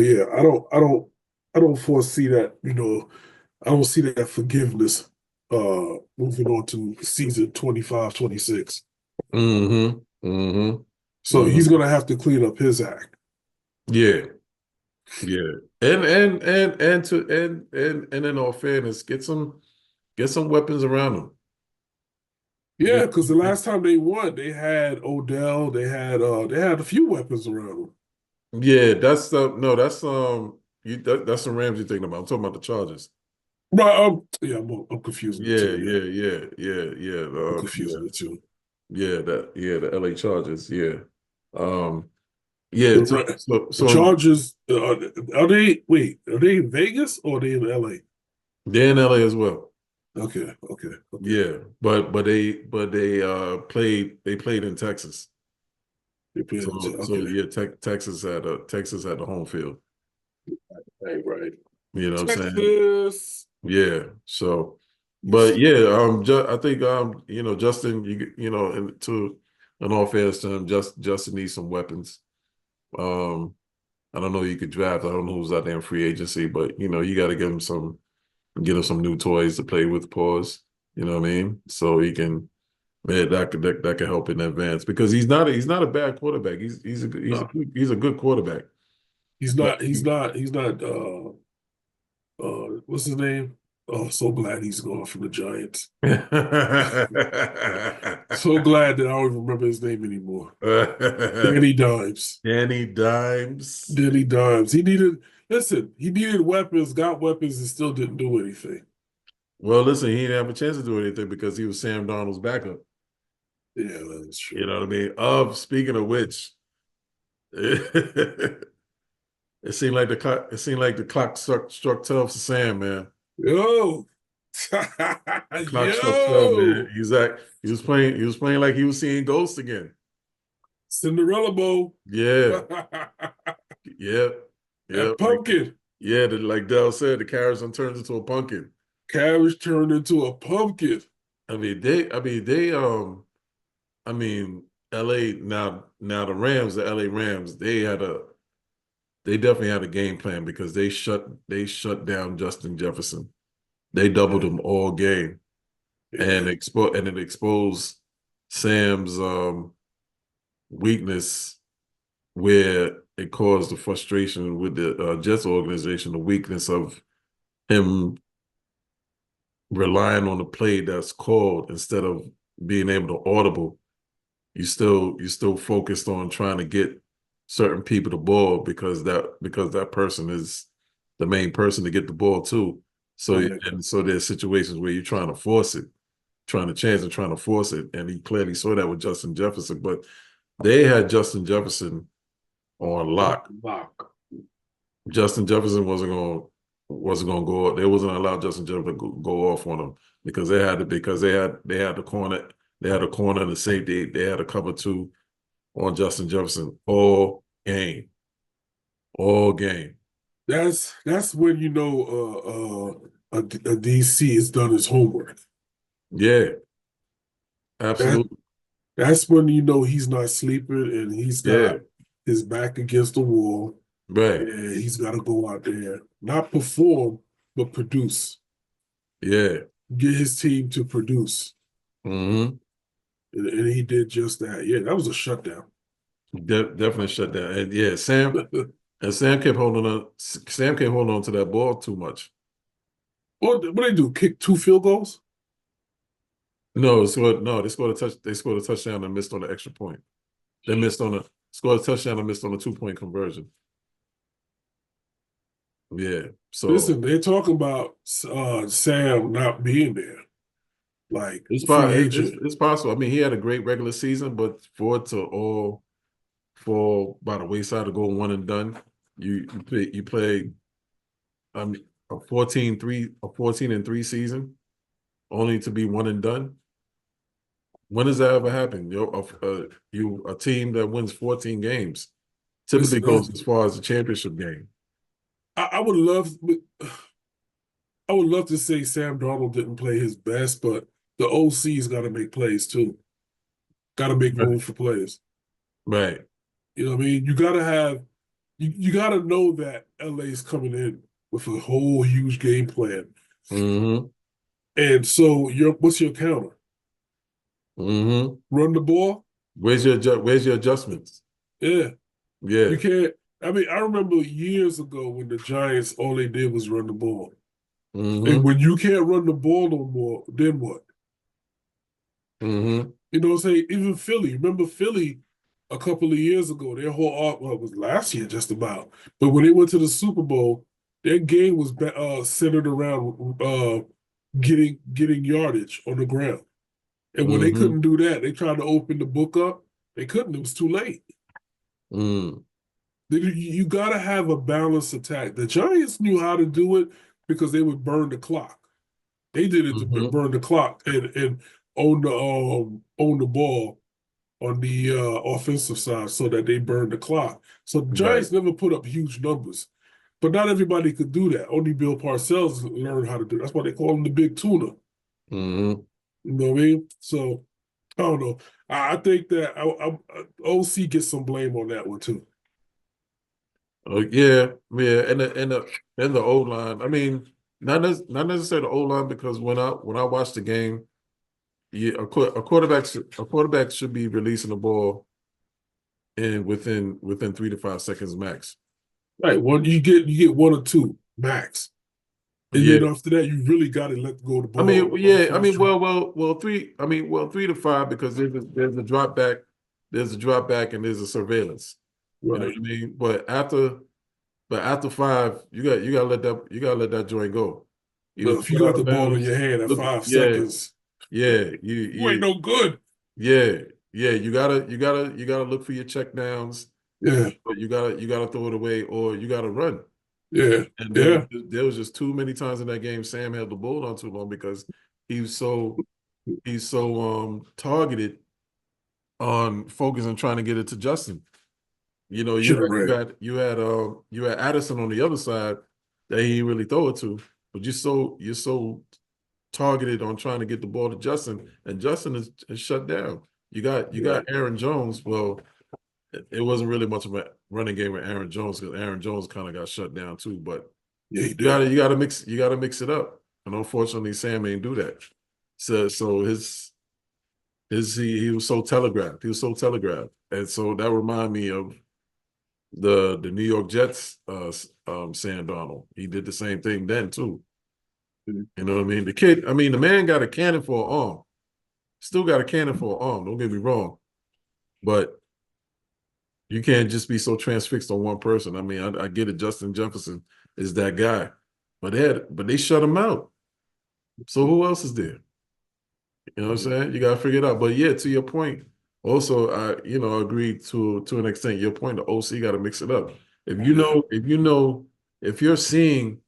[SPEAKER 3] yeah, I don't foresee that, I don't see that forgiveness moving on to season 25, 26.
[SPEAKER 2] Mm-hmm. Mm-hmm.
[SPEAKER 3] So he's
[SPEAKER 2] Mm-hmm.
[SPEAKER 3] gonna have to clean up his act.
[SPEAKER 2] Yeah, yeah. And in all fairness, get some weapons around them.
[SPEAKER 3] Yeah,
[SPEAKER 2] Get,
[SPEAKER 3] because the last time they won, they had Odell, they had a few weapons around them.
[SPEAKER 2] yeah, that's no, that's the Rams you're thinking about. I'm talking about the Chargers.
[SPEAKER 3] But yeah, I'm confusing the
[SPEAKER 2] Yeah,
[SPEAKER 3] two. Yeah,
[SPEAKER 2] yeah, yeah, yeah, yeah.
[SPEAKER 3] I'm
[SPEAKER 2] Yeah,
[SPEAKER 3] confusing the two.
[SPEAKER 2] the LA Chargers. Yeah. Um, yeah.
[SPEAKER 3] The
[SPEAKER 2] So,
[SPEAKER 3] Ra-
[SPEAKER 2] so,
[SPEAKER 3] the
[SPEAKER 2] so
[SPEAKER 3] Chargers are they? Wait, are they in Vegas or are they in LA?
[SPEAKER 2] they're in LA as well.
[SPEAKER 3] Okay, okay, okay.
[SPEAKER 2] Yeah, but they played in Texas.
[SPEAKER 3] They playing in
[SPEAKER 2] So
[SPEAKER 3] okay.
[SPEAKER 2] yeah, Texas had the home field.
[SPEAKER 3] Right, right.
[SPEAKER 2] You know what I'm saying?
[SPEAKER 3] Texas.
[SPEAKER 2] Yeah. So, but
[SPEAKER 3] Yes.
[SPEAKER 2] yeah, I think Justin, and to in all fairness to him, Justin needs some weapons. Um, I don't know who you could draft. I don't know who's out there in free agency, but you got to get him some new toys to play with. Pause. You know what I mean? So he can. Man, that could help in advance because he's not a bad quarterback.
[SPEAKER 3] No,
[SPEAKER 2] He's a good quarterback.
[SPEAKER 3] he's
[SPEAKER 2] But
[SPEAKER 3] not. He's not. He's not. What's his name? Oh, so glad he's gone from the Giants. So glad that I don't even remember his name anymore. Danny Dimes.
[SPEAKER 2] Danny Dimes.
[SPEAKER 3] Danny Dimes. He needed. Listen, he needed weapons. Got weapons, and still didn't do anything.
[SPEAKER 2] Well, listen, he didn't have a chance to do anything because he was Sam Darnold's backup.
[SPEAKER 3] Yeah, that's true.
[SPEAKER 2] You know what I mean? Speaking of which, it seemed like the clock struck 12 for Sam, man.
[SPEAKER 3] Yo,
[SPEAKER 2] The clock struck 12, man.
[SPEAKER 3] yo,
[SPEAKER 2] He was playing like he was seeing ghosts again.
[SPEAKER 3] Cinderella Bowl.
[SPEAKER 2] Yeah, yeah, yeah.
[SPEAKER 3] That pumpkin.
[SPEAKER 2] Like Dell said, the carriage turns into a pumpkin.
[SPEAKER 3] Carriage turned into a pumpkin.
[SPEAKER 2] I mean, LA now the LA Rams, they definitely had a game plan because they shut down Justin Jefferson. They doubled him all game and
[SPEAKER 3] Yeah.
[SPEAKER 2] it exposed Sam's weakness where it caused the frustration with the Jets organization, the weakness of him relying on the play that's called instead of being able to audible. You still focused on trying to get certain people the ball because that person is the main person to get the ball too.
[SPEAKER 3] Right.
[SPEAKER 2] So there's situations where you're trying to force it, trying to chance and trying to force it, and he clearly saw that with Justin Jefferson. But they had Justin Jefferson on lock.
[SPEAKER 3] Lock.
[SPEAKER 2] Justin Jefferson wasn't gonna go. They wasn't gonna allow Justin Jefferson to go off on him because they had the corner. They had a corner and the safety. They had a cover two on Justin Jefferson all game. All game.
[SPEAKER 3] That's when you know a DC has done his homework.
[SPEAKER 2] Yeah,
[SPEAKER 3] That
[SPEAKER 2] absolutely.
[SPEAKER 3] that's when you know he's not sleeping and he's
[SPEAKER 2] Yeah,
[SPEAKER 3] got his back against the wall
[SPEAKER 2] right.
[SPEAKER 3] and he's got to go out there, not perform, but produce.
[SPEAKER 2] Yeah.
[SPEAKER 3] Get his team to produce.
[SPEAKER 2] Mm-hmm.
[SPEAKER 3] And he did just that. Yeah, that was a shutdown.
[SPEAKER 2] Definitely shut down. And yeah, Sam kept holding on. Sam kept holding on to that ball too much.
[SPEAKER 3] What they do? Kick 2 field goals?
[SPEAKER 2] No, they scored a touch. They scored a touchdown and missed on the extra point. They missed on a scored a touchdown and missed on a 2-point conversion. Yeah. So
[SPEAKER 3] Listen, they're talking about Sam not being there, like
[SPEAKER 2] it's
[SPEAKER 3] free
[SPEAKER 2] possible.
[SPEAKER 3] agent.
[SPEAKER 2] It's possible. I mean, he had a great regular season, but for it to all fall by the wayside to go one and done, you play a 14-3 season only to be one and done. When does that ever happen? A team that wins 14 games typically
[SPEAKER 3] Listen,
[SPEAKER 2] goes as far as the championship game.
[SPEAKER 3] I would love, I would love to say Sam Darnold didn't play his best, but the OC's got to make plays too. Got to make room
[SPEAKER 2] Right.
[SPEAKER 3] for players.
[SPEAKER 2] Right.
[SPEAKER 3] You know what I mean? You got to have, you got to know that LA's coming in with a whole huge game plan.
[SPEAKER 2] Mm-hmm.
[SPEAKER 3] And so, what's your counter?
[SPEAKER 2] Mm-hmm.
[SPEAKER 3] Run the ball?
[SPEAKER 2] Where's your adjustments?
[SPEAKER 3] Yeah.
[SPEAKER 2] Yeah.
[SPEAKER 3] You can't. I mean, I remember years ago when the Giants, all they did was run the ball. And
[SPEAKER 2] Mm-hmm.
[SPEAKER 3] when you can't run the ball no more, then what?
[SPEAKER 2] Mm-hmm.
[SPEAKER 3] You know what I'm saying? Even Philly. Remember Philly a couple of years ago, their whole art, well, it was last year just about. But when they went to the Super Bowl, their game was centered around getting yardage on the ground. And when they
[SPEAKER 2] Mm-hmm.
[SPEAKER 3] couldn't do that, they tried to open the book up. They couldn't. It was too late.
[SPEAKER 2] Mm.
[SPEAKER 3] You got to have a balanced attack. The Giants knew how to do it because they would burn the clock. They did it to
[SPEAKER 2] Mm-hmm.
[SPEAKER 3] burn the clock and own the ball on the offensive side so that they burned the clock. So the
[SPEAKER 2] Right.
[SPEAKER 3] Giants never put up huge numbers, but not everybody could do that. Only Bill Parcells learned how to do it. That's why they call him the Big Tuna.
[SPEAKER 2] Mm-hmm.
[SPEAKER 3] You know what I mean? So I don't know. I think that OC gets some blame on that one too.
[SPEAKER 2] Oh yeah, yeah, and the O line. I mean, not necessarily the O line because when I watch the game, yeah, a quarterback should be releasing the ball in within 3 to 5 seconds max.
[SPEAKER 3] Right. You get one or two max. And
[SPEAKER 2] Yeah,
[SPEAKER 3] then after that, you really got to let go of the
[SPEAKER 2] I mean,
[SPEAKER 3] ball
[SPEAKER 2] yeah, I
[SPEAKER 3] fast
[SPEAKER 2] mean,
[SPEAKER 3] track.
[SPEAKER 2] well, three. I mean, well, 3 to 5 because there's a drop back, and there's a surveillance. You know what
[SPEAKER 3] Right.
[SPEAKER 2] I mean? But after 5, you gotta let that joint go. He was
[SPEAKER 3] Well, if you
[SPEAKER 2] pulled
[SPEAKER 3] got
[SPEAKER 2] out
[SPEAKER 3] the
[SPEAKER 2] of
[SPEAKER 3] ball in
[SPEAKER 2] bounds.
[SPEAKER 3] your hand at
[SPEAKER 2] Look,
[SPEAKER 3] 5 seconds,
[SPEAKER 2] yeah,
[SPEAKER 3] you ain't no good.
[SPEAKER 2] yeah, yeah. You gotta look for your check downs,
[SPEAKER 3] Yeah,
[SPEAKER 2] but you gotta throw it away or you gotta run.
[SPEAKER 3] yeah,
[SPEAKER 2] And
[SPEAKER 3] yeah,
[SPEAKER 2] there was just too many times in that game Sam held the ball on too long because he's so targeted on focusing trying to get it to Justin. You know,
[SPEAKER 3] should have ran.
[SPEAKER 2] you had Addison on the other side that he didn't really throw it to, but you're so targeted on trying to get the ball to Justin, and Justin is shut down. You
[SPEAKER 3] Yeah,
[SPEAKER 2] got Aaron Jones. Well, it wasn't really much of a running game with Aaron Jones because Aaron Jones kind of got shut down too. But
[SPEAKER 3] yeah, he
[SPEAKER 2] you
[SPEAKER 3] did.
[SPEAKER 2] gotta mix it up, and unfortunately, Sam ain't do that. So he was so telegraphed. He was so telegraphed, and so that reminded me of the New York Jets, Sam Donald. He did the same thing then too.
[SPEAKER 3] Mhm.
[SPEAKER 2] You know what I mean? The man got a cannon for an arm. Still got a cannon for an arm. Don't get me wrong, but you can't just be so transfixed on one person. I mean, I get it. Justin Jefferson is that guy, but they shut him out. So who else is there? You know what I'm saying? You gotta figure it out. But yeah, to your point, also I agree to an extent. Your point, the OC got to mix it up.
[SPEAKER 3] Yeah,
[SPEAKER 2] If you're seeing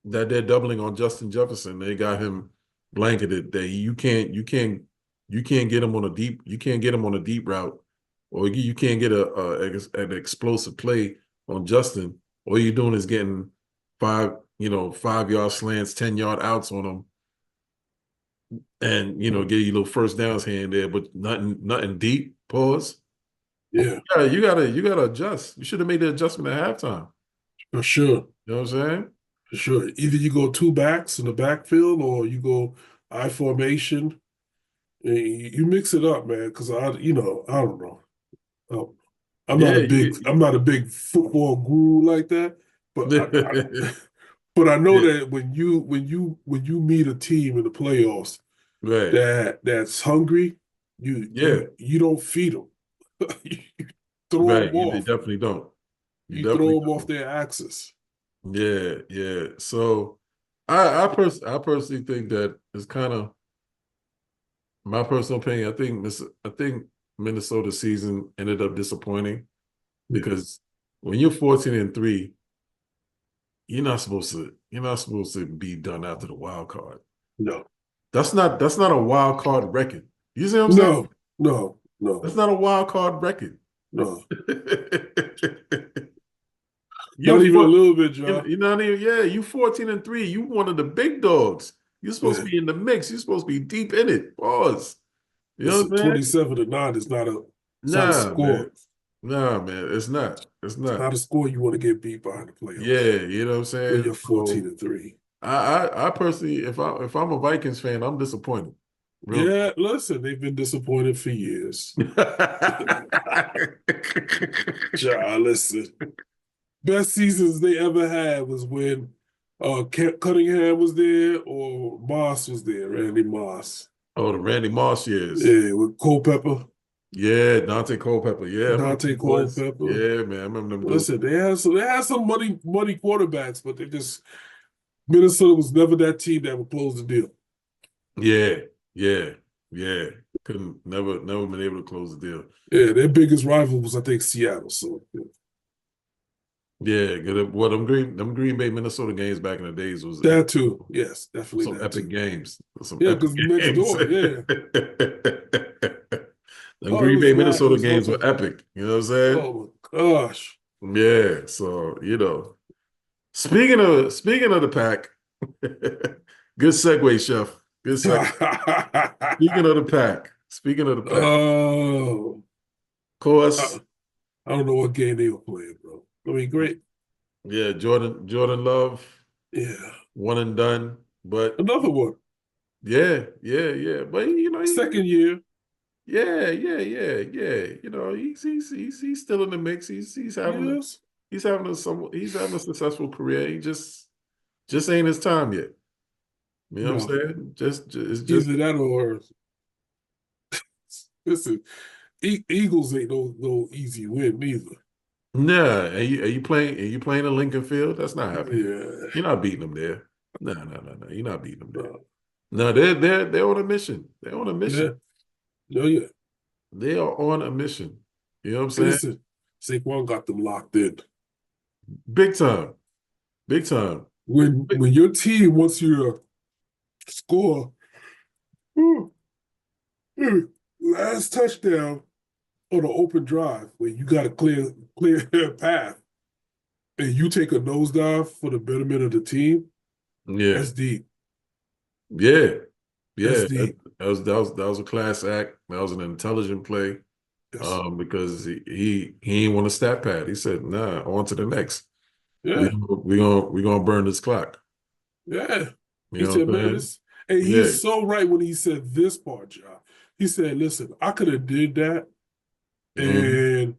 [SPEAKER 2] that they're doubling on Justin Jefferson, they got him blanketed. That you can't get him on a deep route, or you can't get an explosive play on Justin. All you're doing is getting 5 yard slants, 10 yard outs on him and get your little first downs here and there, but nothing deep. Pause.
[SPEAKER 3] yeah,
[SPEAKER 2] Yeah, you gotta adjust. You should have made the adjustment at halftime.
[SPEAKER 3] for sure.
[SPEAKER 2] You know what I'm saying?
[SPEAKER 3] For sure. Either you go two backs in the backfield or you go I formation. And you mix it up, man, because I don't know. Um,
[SPEAKER 2] Yeah,
[SPEAKER 3] I'm not a big football guru like that, but but I know
[SPEAKER 2] yeah,
[SPEAKER 3] that when you meet a team in the playoffs
[SPEAKER 2] right.
[SPEAKER 3] that's hungry,
[SPEAKER 2] Yeah,
[SPEAKER 3] you don't feed them. You throw
[SPEAKER 2] right.
[SPEAKER 3] them
[SPEAKER 2] You
[SPEAKER 3] off.
[SPEAKER 2] definitely don't. You
[SPEAKER 3] You throw
[SPEAKER 2] definitely
[SPEAKER 3] them off
[SPEAKER 2] don't.
[SPEAKER 3] their axis.
[SPEAKER 2] Yeah, yeah. So I personally think that it's kind of my personal opinion. I think Minnesota's season ended up disappointing
[SPEAKER 3] Yeah.
[SPEAKER 2] because when you're 14-3, you're not supposed to be done after the wild card.
[SPEAKER 3] No.
[SPEAKER 2] That's not a wild card record. You see what I'm saying?
[SPEAKER 3] No. No. No.
[SPEAKER 2] That's not a wild card record.
[SPEAKER 3] No.
[SPEAKER 2] You're
[SPEAKER 3] Not even a
[SPEAKER 2] four,
[SPEAKER 3] little bit,
[SPEAKER 2] you
[SPEAKER 3] John.
[SPEAKER 2] you know what I mean? Yeah, you 14-3. You one of the big dogs. You're supposed
[SPEAKER 3] Yeah.
[SPEAKER 2] to be in the mix. You're supposed to be deep in it. Pause. You know
[SPEAKER 3] Listen,
[SPEAKER 2] what I'm saying?
[SPEAKER 3] 27-9 is not a it's not a
[SPEAKER 2] Nah,
[SPEAKER 3] score.
[SPEAKER 2] man. Nah, man. It's not. It's
[SPEAKER 3] It's
[SPEAKER 2] not.
[SPEAKER 3] not a score you want to get beat by in the playoffs
[SPEAKER 2] Yeah, you know what I'm
[SPEAKER 3] when
[SPEAKER 2] saying?
[SPEAKER 3] you're 14
[SPEAKER 2] So
[SPEAKER 3] and 3.
[SPEAKER 2] I personally, if I'm a Vikings fan, I'm disappointed. Real.
[SPEAKER 3] Yeah, listen, they've been disappointed for years. John, listen. Best seasons they ever had was when Cunningham was there or Moss was there, Randy Moss.
[SPEAKER 2] Oh, the Randy Moss years.
[SPEAKER 3] Yeah, with Culpepper,
[SPEAKER 2] Yeah, Dante Culpepper. Yeah, I remember
[SPEAKER 3] Dante
[SPEAKER 2] them boys.
[SPEAKER 3] Culpepper.
[SPEAKER 2] Yeah, man, I remember them dudes.
[SPEAKER 3] Listen, they had some money quarterbacks, but they just Minnesota was never that team that would close the deal.
[SPEAKER 2] Yeah, yeah, yeah. Couldn't never been able to close the deal.
[SPEAKER 3] Yeah, their biggest rival was I think Seattle. So yeah.
[SPEAKER 2] Yeah, good. Well, them Green Bay Minnesota games back in the days was
[SPEAKER 3] That too. Yes, definitely
[SPEAKER 2] some
[SPEAKER 3] that
[SPEAKER 2] epic
[SPEAKER 3] too.
[SPEAKER 2] games. Some
[SPEAKER 3] Yeah,
[SPEAKER 2] epic
[SPEAKER 3] because next
[SPEAKER 2] games.
[SPEAKER 3] door, yeah.
[SPEAKER 2] Them
[SPEAKER 3] Oh,
[SPEAKER 2] Green Bay
[SPEAKER 3] it
[SPEAKER 2] Minnesota
[SPEAKER 3] was
[SPEAKER 2] games were
[SPEAKER 3] nothing.
[SPEAKER 2] epic. You know what I'm saying?
[SPEAKER 3] Oh my gosh.
[SPEAKER 2] Yeah. So speaking of the pack, good segue, chef. Good segue. Speaking of the pack. Speaking of the pack.
[SPEAKER 3] Oh,
[SPEAKER 2] Of course,
[SPEAKER 3] I don't know what game they were playing, bro. I mean, great.
[SPEAKER 2] yeah, Jordan Love,
[SPEAKER 3] Yeah.
[SPEAKER 2] one and done. But
[SPEAKER 3] Another one.
[SPEAKER 2] yeah. But
[SPEAKER 3] Second year.
[SPEAKER 2] yeah. He's still in the mix.
[SPEAKER 3] Yes.
[SPEAKER 2] He's having a successful career. He just ain't his time yet. You know what I'm
[SPEAKER 3] No.
[SPEAKER 2] saying? It's just
[SPEAKER 3] Either that or listen, Eagles ain't no easy win neither.
[SPEAKER 2] nah. Are you playing in Lincoln Field? That's not happening.
[SPEAKER 3] Yeah.
[SPEAKER 2] You're not beating them there. No. You're not beating them there.
[SPEAKER 3] Uh,
[SPEAKER 2] No, they're on a mission. They're on a mission.
[SPEAKER 3] yeah. No, yeah.
[SPEAKER 2] They are on a mission. You know what I'm saying?
[SPEAKER 3] Listen, Saquon got them locked in.
[SPEAKER 2] Big time. Big time.
[SPEAKER 3] When your team wants you to score last touchdown on an open drive where you got a clear path and you take a nosedive for the betterment of the team,
[SPEAKER 2] Yeah.
[SPEAKER 3] that's deep.
[SPEAKER 2] Yeah.
[SPEAKER 3] That's
[SPEAKER 2] Yeah.
[SPEAKER 3] deep.
[SPEAKER 2] That was a class act. That was an intelligent play.
[SPEAKER 3] Yes.
[SPEAKER 2] Because he ain't want to stat pad. He said, "Nah, on to the next.
[SPEAKER 3] Yeah.
[SPEAKER 2] We gonna burn this clock."
[SPEAKER 3] Yeah.
[SPEAKER 2] You
[SPEAKER 3] He
[SPEAKER 2] know
[SPEAKER 3] said,
[SPEAKER 2] what
[SPEAKER 3] man,
[SPEAKER 2] I'm saying?
[SPEAKER 3] and
[SPEAKER 2] Yeah.
[SPEAKER 3] he's so right when he said this part, John. He said, listen, I could have did that,
[SPEAKER 2] Mhm.
[SPEAKER 3] and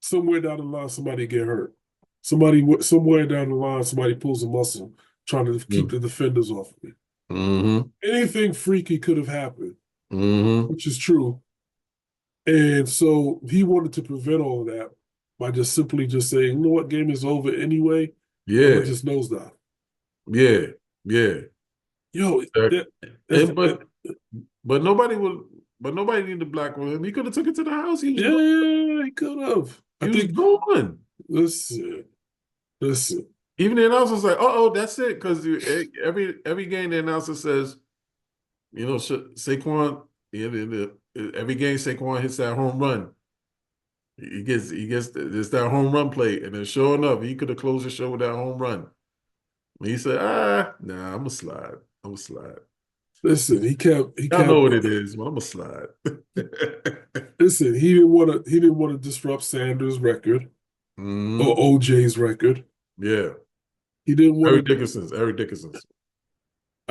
[SPEAKER 3] somewhere down the line, somebody get hurt. Somewhere down the line, somebody pulls a muscle trying to keep the defenders off of me.
[SPEAKER 2] Mm-hmm.
[SPEAKER 3] Anything freaky could have happened,
[SPEAKER 2] Mm-hmm.
[SPEAKER 3] which is true. And so he wanted to prevent all of that by just simply just saying, you know what, game is over anyway. I'm gonna
[SPEAKER 2] Yeah.
[SPEAKER 3] just nosedive.
[SPEAKER 2] Yeah. Yeah.
[SPEAKER 3] Yo,
[SPEAKER 2] And but nobody would. But nobody needed to blackball him. He could have took it to the house. He was gone.
[SPEAKER 3] yeah, he could have.
[SPEAKER 2] He
[SPEAKER 3] I
[SPEAKER 2] was
[SPEAKER 3] think.
[SPEAKER 2] gone.
[SPEAKER 3] Listen.
[SPEAKER 2] Even the announcer was like, "Oh, that's it." Because every game the announcer says, Saquon. Every game Saquon hits that home run. It's that home run play, and then sure enough, he could have closed the show with that home run. And he said, nah, I'm gonna slide. I'm gonna slide.
[SPEAKER 3] Listen, he kept.
[SPEAKER 2] I know what it is, but I'm gonna slide.
[SPEAKER 3] Listen, he didn't want to disrupt Sanders' record or OJ's record.
[SPEAKER 2] Yeah.
[SPEAKER 3] He didn't want
[SPEAKER 2] Eric Dickerson's.
[SPEAKER 3] I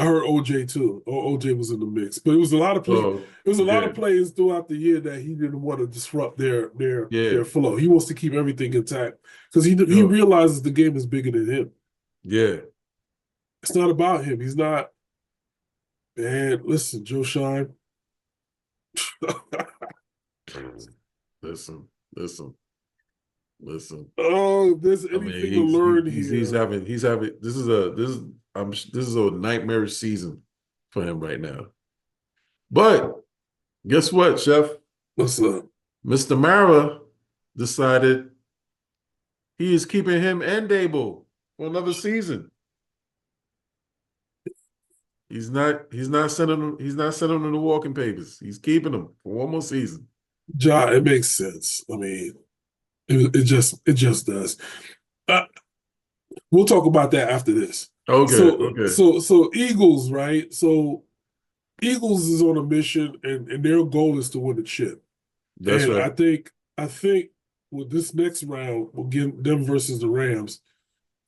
[SPEAKER 3] heard OJ too. Or OJ was in the mix, but it was a lot of play.
[SPEAKER 2] Oh,
[SPEAKER 3] It was a lot
[SPEAKER 2] yeah.
[SPEAKER 3] of players throughout the year that he didn't want to disrupt their
[SPEAKER 2] Yeah.
[SPEAKER 3] flow. He wants to keep everything intact because he
[SPEAKER 2] Sure.
[SPEAKER 3] realizes the game is bigger than him.
[SPEAKER 2] Yeah.
[SPEAKER 3] It's not about him. He's not. Man, listen, Joe Shine.
[SPEAKER 2] Listen.
[SPEAKER 3] Oh, if there's
[SPEAKER 2] I mean,
[SPEAKER 3] anything to learn here.
[SPEAKER 2] he's having this is a nightmarish season for him right now. But guess what, Chef?
[SPEAKER 3] What's up?
[SPEAKER 2] Mr. Mara decided he is keeping him and Dable for another season. He's not sending them the walking papers. He's keeping them for one more season.
[SPEAKER 3] John, it makes sense. I mean, it just does. We'll talk about that after this.
[SPEAKER 2] Okay.
[SPEAKER 3] So Eagles, right? So Eagles is on a mission, and their goal is to win the chip.
[SPEAKER 2] That's
[SPEAKER 3] and
[SPEAKER 2] right.
[SPEAKER 3] I think with this next round, we'll get them versus the Rams.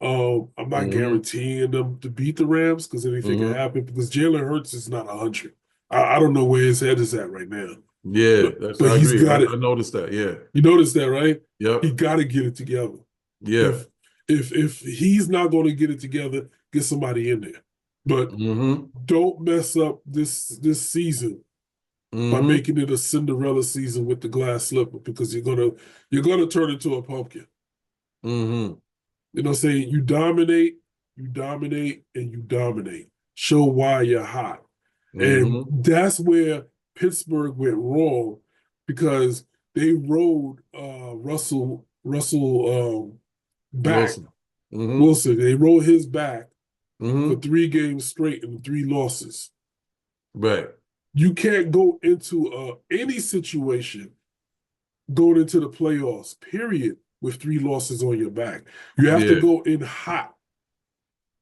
[SPEAKER 3] I'm not guaranteeing them to beat the Rams because anything can happen. Because Jalen Hurts is not 100. I don't know where his head is at right now.
[SPEAKER 2] Yeah,
[SPEAKER 3] but
[SPEAKER 2] I
[SPEAKER 3] he's
[SPEAKER 2] agree.
[SPEAKER 3] got it.
[SPEAKER 2] I noticed that. Yeah,
[SPEAKER 3] you noticed that, right?
[SPEAKER 2] Yep.
[SPEAKER 3] He got to get it together.
[SPEAKER 2] Yeah.
[SPEAKER 3] If he's not going to get it together, get somebody in there. But don't mess up this season by making it a Cinderella season with the glass slipper because you're gonna turn into a pumpkin. You know, saying you dominate, and you dominate. Show why you're hot. And that's where Pittsburgh went wrong because they rode Russell back. Wilson. They rode his back for 3 games straight and 3 losses.
[SPEAKER 2] Right.
[SPEAKER 3] You can't go into any situation going into the playoffs, period, with 3 losses on your back. You have to go in hot.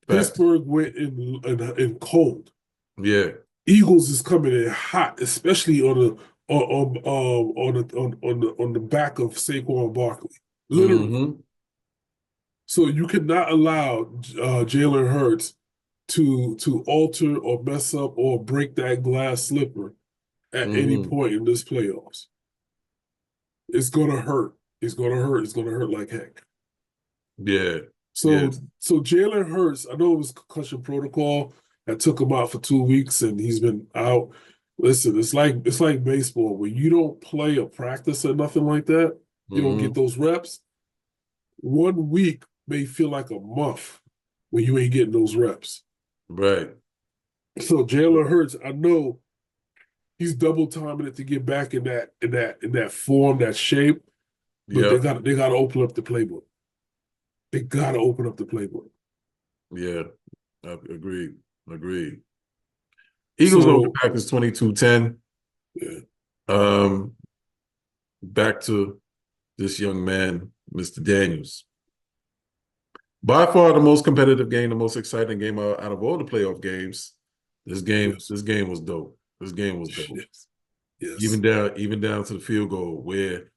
[SPEAKER 3] Facts. Pittsburgh went in cold.
[SPEAKER 2] Yeah.
[SPEAKER 3] Eagles is coming in hot, especially on the back of Saquon Barkley, literally. So you cannot allow Jalen Hurts to alter or mess up or break that glass slipper at any point in this playoffs. It's gonna hurt. It's gonna hurt. It's gonna hurt like heck.
[SPEAKER 2] Yeah.
[SPEAKER 3] So Jalen Hurts, I know it was concussion protocol that took him out for 2 weeks and he's been out. Listen, it's like baseball. When you don't play or practice or nothing like that, you don't get those reps. 1 week may feel like a month when you ain't getting those reps.
[SPEAKER 2] Right.
[SPEAKER 3] So Jalen Hurts, I know he's double timing it to get back in that form, that shape, but
[SPEAKER 2] Yep.
[SPEAKER 3] they gotta open up the playbook. They gotta open up the playbook.
[SPEAKER 2] Yeah. Agreed. Agreed. Eagles over
[SPEAKER 3] So
[SPEAKER 2] Packers 22-10.
[SPEAKER 3] yeah,
[SPEAKER 2] Back to this young man, Mr. Daniels. By far the most competitive game, the most exciting game out of all the playoff games.
[SPEAKER 3] yes,
[SPEAKER 2] This game was dope. This game was dope.
[SPEAKER 3] yes, yes.
[SPEAKER 2] Even down to the field goal where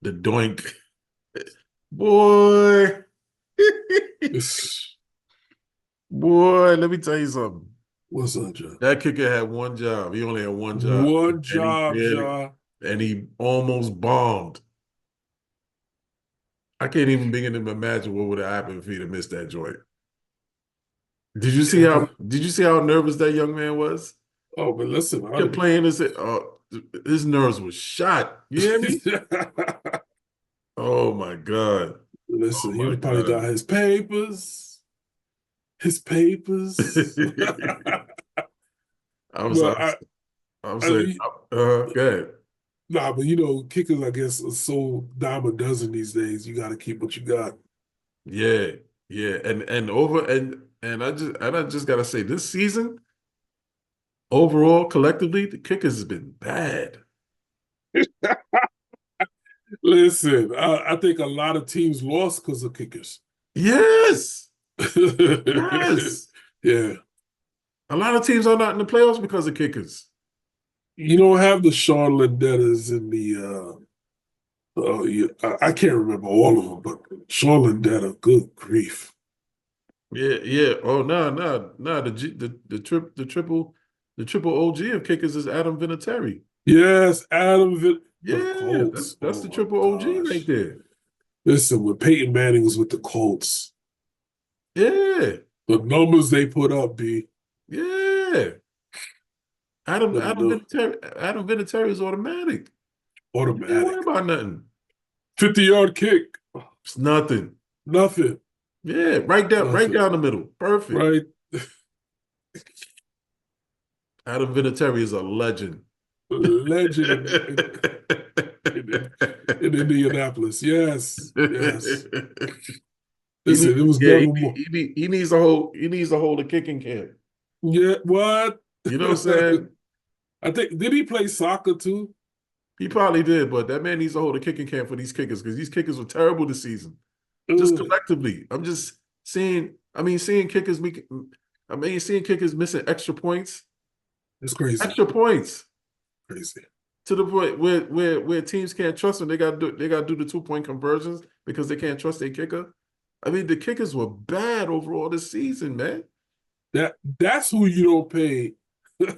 [SPEAKER 2] the doink, boy, boy. Let me tell you something.
[SPEAKER 3] What's up, John?
[SPEAKER 2] That kicker had one job. He only had one job,
[SPEAKER 3] One
[SPEAKER 2] and he
[SPEAKER 3] job,
[SPEAKER 2] did,
[SPEAKER 3] John.
[SPEAKER 2] and he almost bombed. I can't even begin to imagine what would have happened if he'd have missed that joint.
[SPEAKER 3] Yeah, but
[SPEAKER 2] Did you see how nervous that young man was?
[SPEAKER 3] oh, but listen,
[SPEAKER 2] Kept playing his nerves were shot. You hear me? Oh my God. Oh
[SPEAKER 3] listen,
[SPEAKER 2] my
[SPEAKER 3] he probably got
[SPEAKER 2] God.
[SPEAKER 3] his papers, his papers.
[SPEAKER 2] I was
[SPEAKER 3] But
[SPEAKER 2] I'm
[SPEAKER 3] I
[SPEAKER 2] saying,
[SPEAKER 3] mean,
[SPEAKER 2] go ahead.
[SPEAKER 3] nah, but kickers, I guess, are so dime a dozen these days. You got to keep what you got.
[SPEAKER 2] Yeah, yeah. And I just gotta say this season, overall, collectively, the kickers has been bad.
[SPEAKER 3] Listen, I think a lot of teams lost because of kickers.
[SPEAKER 2] Yes. Yes.
[SPEAKER 3] Yeah.
[SPEAKER 2] A lot of teams are not in the playoffs because of kickers.
[SPEAKER 3] You don't have the Sean Lindettas and yeah, I can't remember all of them, but Sean Lindetta, good grief.
[SPEAKER 2] Yeah, yeah. Oh no. The triple OG of kickers is Adam Vinatieri.
[SPEAKER 3] Yes, the
[SPEAKER 2] Yeah,
[SPEAKER 3] Colts.
[SPEAKER 2] that's
[SPEAKER 3] Oh
[SPEAKER 2] the
[SPEAKER 3] my
[SPEAKER 2] triple OG right
[SPEAKER 3] gosh.
[SPEAKER 2] there.
[SPEAKER 3] Listen, when Peyton Manning was with the Colts,
[SPEAKER 2] Yeah,
[SPEAKER 3] the numbers they put up, B,
[SPEAKER 2] yeah.
[SPEAKER 3] the no,
[SPEAKER 2] Adam Vinatieri is automatic. You ain't worry
[SPEAKER 3] automatic.
[SPEAKER 2] about nothing.
[SPEAKER 3] 50-yard kick.
[SPEAKER 2] It's nothing.
[SPEAKER 3] Nothing.
[SPEAKER 2] Yeah, right
[SPEAKER 3] Nothing.
[SPEAKER 2] down the middle. Perfect.
[SPEAKER 3] Right?
[SPEAKER 2] Adam Vinatieri is a legend.
[SPEAKER 3] Legend in Indianapolis. Yes. Yes. Listen, it was never more.
[SPEAKER 2] he needs to hold a kicking camp.
[SPEAKER 3] Yeah, what?
[SPEAKER 2] You know what I'm saying?
[SPEAKER 3] I think, did he play soccer too?
[SPEAKER 2] He probably did, but that man needs to hold a kicking camp for these kickers because these kickers were terrible this season. Just
[SPEAKER 3] Ugh,
[SPEAKER 2] collectively. I'm just seeing kickers seeing kickers missing extra points.
[SPEAKER 3] it's crazy.
[SPEAKER 2] Extra points.
[SPEAKER 3] Crazy.
[SPEAKER 2] To the point where teams can't trust them. They gotta do the 2-point conversions because they can't trust their kicker. I mean, the kickers were bad overall this season, man.
[SPEAKER 3] That's who you don't pay.
[SPEAKER 2] Huh?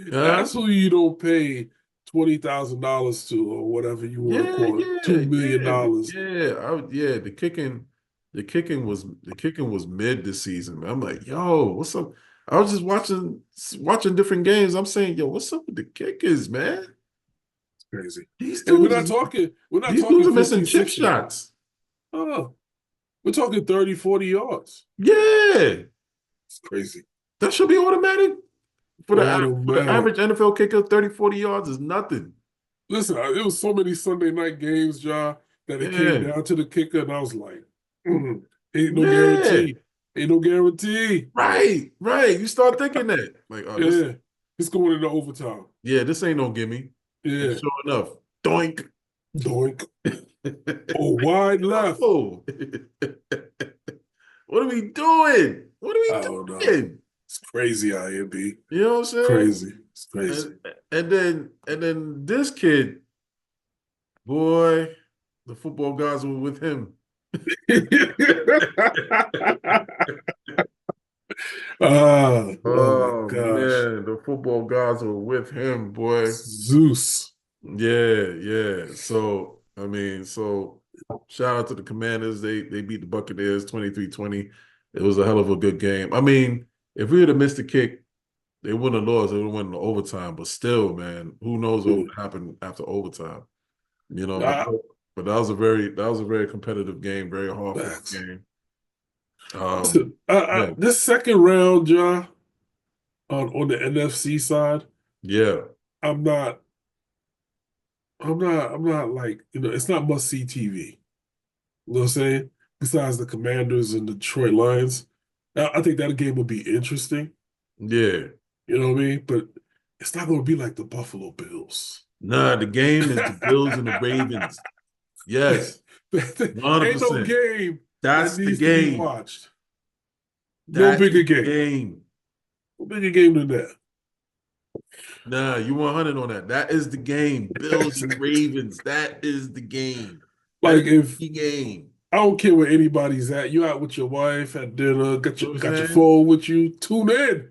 [SPEAKER 3] That's who you don't pay $20,000 to, or whatever you want to
[SPEAKER 2] Yeah,
[SPEAKER 3] call it, $2 million.
[SPEAKER 2] yeah. The kicking was mid this season. I'm like, yo, what's up? I was just watching different games. I'm saying, yo, what's up with the kickers, man?
[SPEAKER 3] It's crazy.
[SPEAKER 2] These
[SPEAKER 3] And
[SPEAKER 2] dudes,
[SPEAKER 3] we're not
[SPEAKER 2] these dudes
[SPEAKER 3] talking
[SPEAKER 2] are missing
[SPEAKER 3] 50,
[SPEAKER 2] chip
[SPEAKER 3] 60.
[SPEAKER 2] shots.
[SPEAKER 3] Oh, we're talking 30, 40 yards.
[SPEAKER 2] Yeah,
[SPEAKER 3] It's crazy.
[SPEAKER 2] that should be automatic for the
[SPEAKER 3] Automatic.
[SPEAKER 2] average NFL kicker. 30, 40 yards is nothing.
[SPEAKER 3] Listen, it was so many Sunday night games, John, that it came
[SPEAKER 2] Yeah,
[SPEAKER 3] down to the kicker, and I was like, ain't no
[SPEAKER 2] yeah,
[SPEAKER 3] guarantee. Ain't no guarantee.
[SPEAKER 2] right. You start thinking that, like, oh,
[SPEAKER 3] Yeah. It's going into overtime.
[SPEAKER 2] this ain't no gimme. And
[SPEAKER 3] Yeah.
[SPEAKER 2] sure enough, doink.
[SPEAKER 3] Doink. Oh, wide left.
[SPEAKER 2] Oh, what are we doing? What are we
[SPEAKER 3] I don't know.
[SPEAKER 2] doing?
[SPEAKER 3] It's crazy out here, B.
[SPEAKER 2] You know what I'm saying?
[SPEAKER 3] Crazy. It's crazy.
[SPEAKER 2] And then this kid, boy, the football gods were with him.
[SPEAKER 3] Oh my
[SPEAKER 2] Oh
[SPEAKER 3] gosh.
[SPEAKER 2] man, the football gods were with him, boy.
[SPEAKER 3] Zeus.
[SPEAKER 2] Yeah. So shout out to the Commanders. They beat the Buccaneers 23-20. It was a hell of a good game. I mean, if we would have missed the kick, they wouldn't have lost. They would have won in overtime. But still, man, who knows what would happen after overtime? You know,
[SPEAKER 3] Ah,
[SPEAKER 2] but that was a very competitive game, very hard fought
[SPEAKER 3] facts.
[SPEAKER 2] game.
[SPEAKER 3] Listen,
[SPEAKER 2] Yeah,
[SPEAKER 3] this second round, John, on the NFC side,
[SPEAKER 2] yeah,
[SPEAKER 3] I'm not, I'm not like, it's not must see TV. You know what I'm saying? Besides the Commanders and the Detroit Lions, I think that game will be interesting.
[SPEAKER 2] yeah.
[SPEAKER 3] You know what I mean? But it's not going to be like the Buffalo Bills.
[SPEAKER 2] Nah, the game is the Bills and the Ravens. Yes,
[SPEAKER 3] Ain't no
[SPEAKER 2] 100%.
[SPEAKER 3] game that
[SPEAKER 2] That's the
[SPEAKER 3] needs to be
[SPEAKER 2] game.
[SPEAKER 3] watched. No
[SPEAKER 2] That is
[SPEAKER 3] bigger
[SPEAKER 2] the
[SPEAKER 3] game.
[SPEAKER 2] game.
[SPEAKER 3] No bigger game than that.
[SPEAKER 2] Nah, you 100 on that. That is the game. Bills and Ravens. That is the game. That
[SPEAKER 3] Like
[SPEAKER 2] is
[SPEAKER 3] if
[SPEAKER 2] the game.
[SPEAKER 3] I don't care where anybody's at, you out with your wife at dinner, got
[SPEAKER 2] You
[SPEAKER 3] your
[SPEAKER 2] know what
[SPEAKER 3] got
[SPEAKER 2] I'm
[SPEAKER 3] your
[SPEAKER 2] saying?
[SPEAKER 3] phone with you, tune in.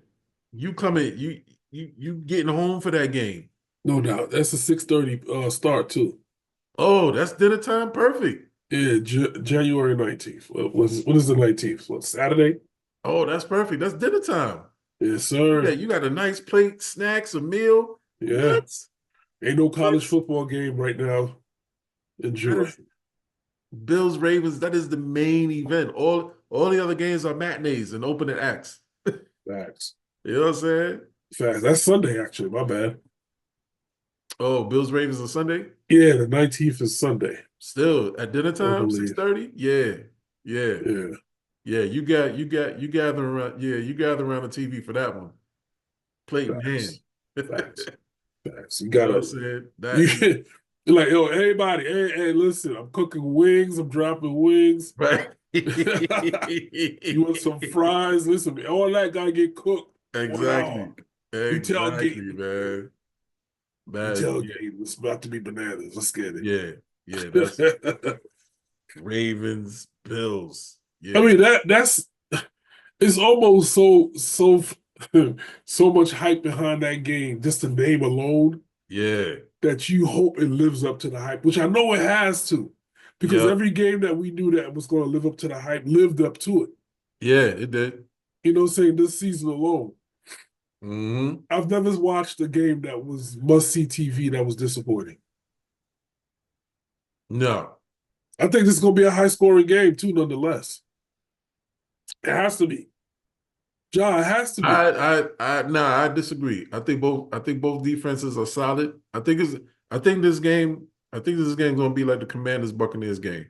[SPEAKER 2] You coming, you getting home for that game.
[SPEAKER 3] No doubt. That's a 6:30 start too.
[SPEAKER 2] Oh, that's dinner time. Perfect.
[SPEAKER 3] Yeah, January 19th. What is the 19th? What, Saturday?
[SPEAKER 2] Oh, that's perfect. That's dinner time.
[SPEAKER 3] Yes,
[SPEAKER 2] Yeah,
[SPEAKER 3] sir.
[SPEAKER 2] you got a nice plate, snacks, a meal.
[SPEAKER 3] Yeah.
[SPEAKER 2] What?
[SPEAKER 3] Ain't no college
[SPEAKER 2] What?
[SPEAKER 3] football game right now.
[SPEAKER 2] That
[SPEAKER 3] Enjoy.
[SPEAKER 2] is Bills Ravens. That is the main event. All the other games are matinees and opening acts.
[SPEAKER 3] Facts.
[SPEAKER 2] You know what I'm saying?
[SPEAKER 3] Facts. That's Sunday, actually. My bad.
[SPEAKER 2] Oh, Bills Ravens on Sunday.
[SPEAKER 3] Yeah, the 19th is Sunday,
[SPEAKER 2] Still at dinner
[SPEAKER 3] I
[SPEAKER 2] time, six
[SPEAKER 3] believe.
[SPEAKER 2] thirty. Yeah, yeah,
[SPEAKER 3] Yeah.
[SPEAKER 2] yeah. You gather around. Yeah, you gather around the TV for that one. Plate in hand.
[SPEAKER 3] Facts. Facts. Facts. You
[SPEAKER 2] You know what I'm
[SPEAKER 3] gotta
[SPEAKER 2] saying? That
[SPEAKER 3] you
[SPEAKER 2] is
[SPEAKER 3] you're like, yo, everybody, hey, listen, I'm cooking wings, I'm dropping wings.
[SPEAKER 2] right.
[SPEAKER 3] You want some fries? Listen, all that gotta get cooked 1 hour.
[SPEAKER 2] Exactly.
[SPEAKER 3] We
[SPEAKER 2] Exactly,
[SPEAKER 3] tailgating.
[SPEAKER 2] man.
[SPEAKER 3] We
[SPEAKER 2] Man, yeah,
[SPEAKER 3] tailgating. It's about to be bananas. Let's get
[SPEAKER 2] yeah, yeah. That's
[SPEAKER 3] it.
[SPEAKER 2] Ravens, Bills.
[SPEAKER 3] I
[SPEAKER 2] Yeah,
[SPEAKER 3] mean that's it's almost so much hype behind that game, just the name alone,
[SPEAKER 2] yeah,
[SPEAKER 3] that you hope it lives up to the hype, which I know it has to, because
[SPEAKER 2] yep,
[SPEAKER 3] every game that we knew that was going to live up to the hype lived up to it.
[SPEAKER 2] yeah. It did.
[SPEAKER 3] You know what I'm saying? This season alone,
[SPEAKER 2] Hmm.
[SPEAKER 3] I've never watched a game that was must-see TV that was disappointing.
[SPEAKER 2] No,
[SPEAKER 3] I think this is going to be a high-scoring game too, nonetheless. It has to be. John, it has to be.
[SPEAKER 2] I disagree. I think both defenses are solid. I think this game, I think this game is going to be like the Commanders Buccaneers game.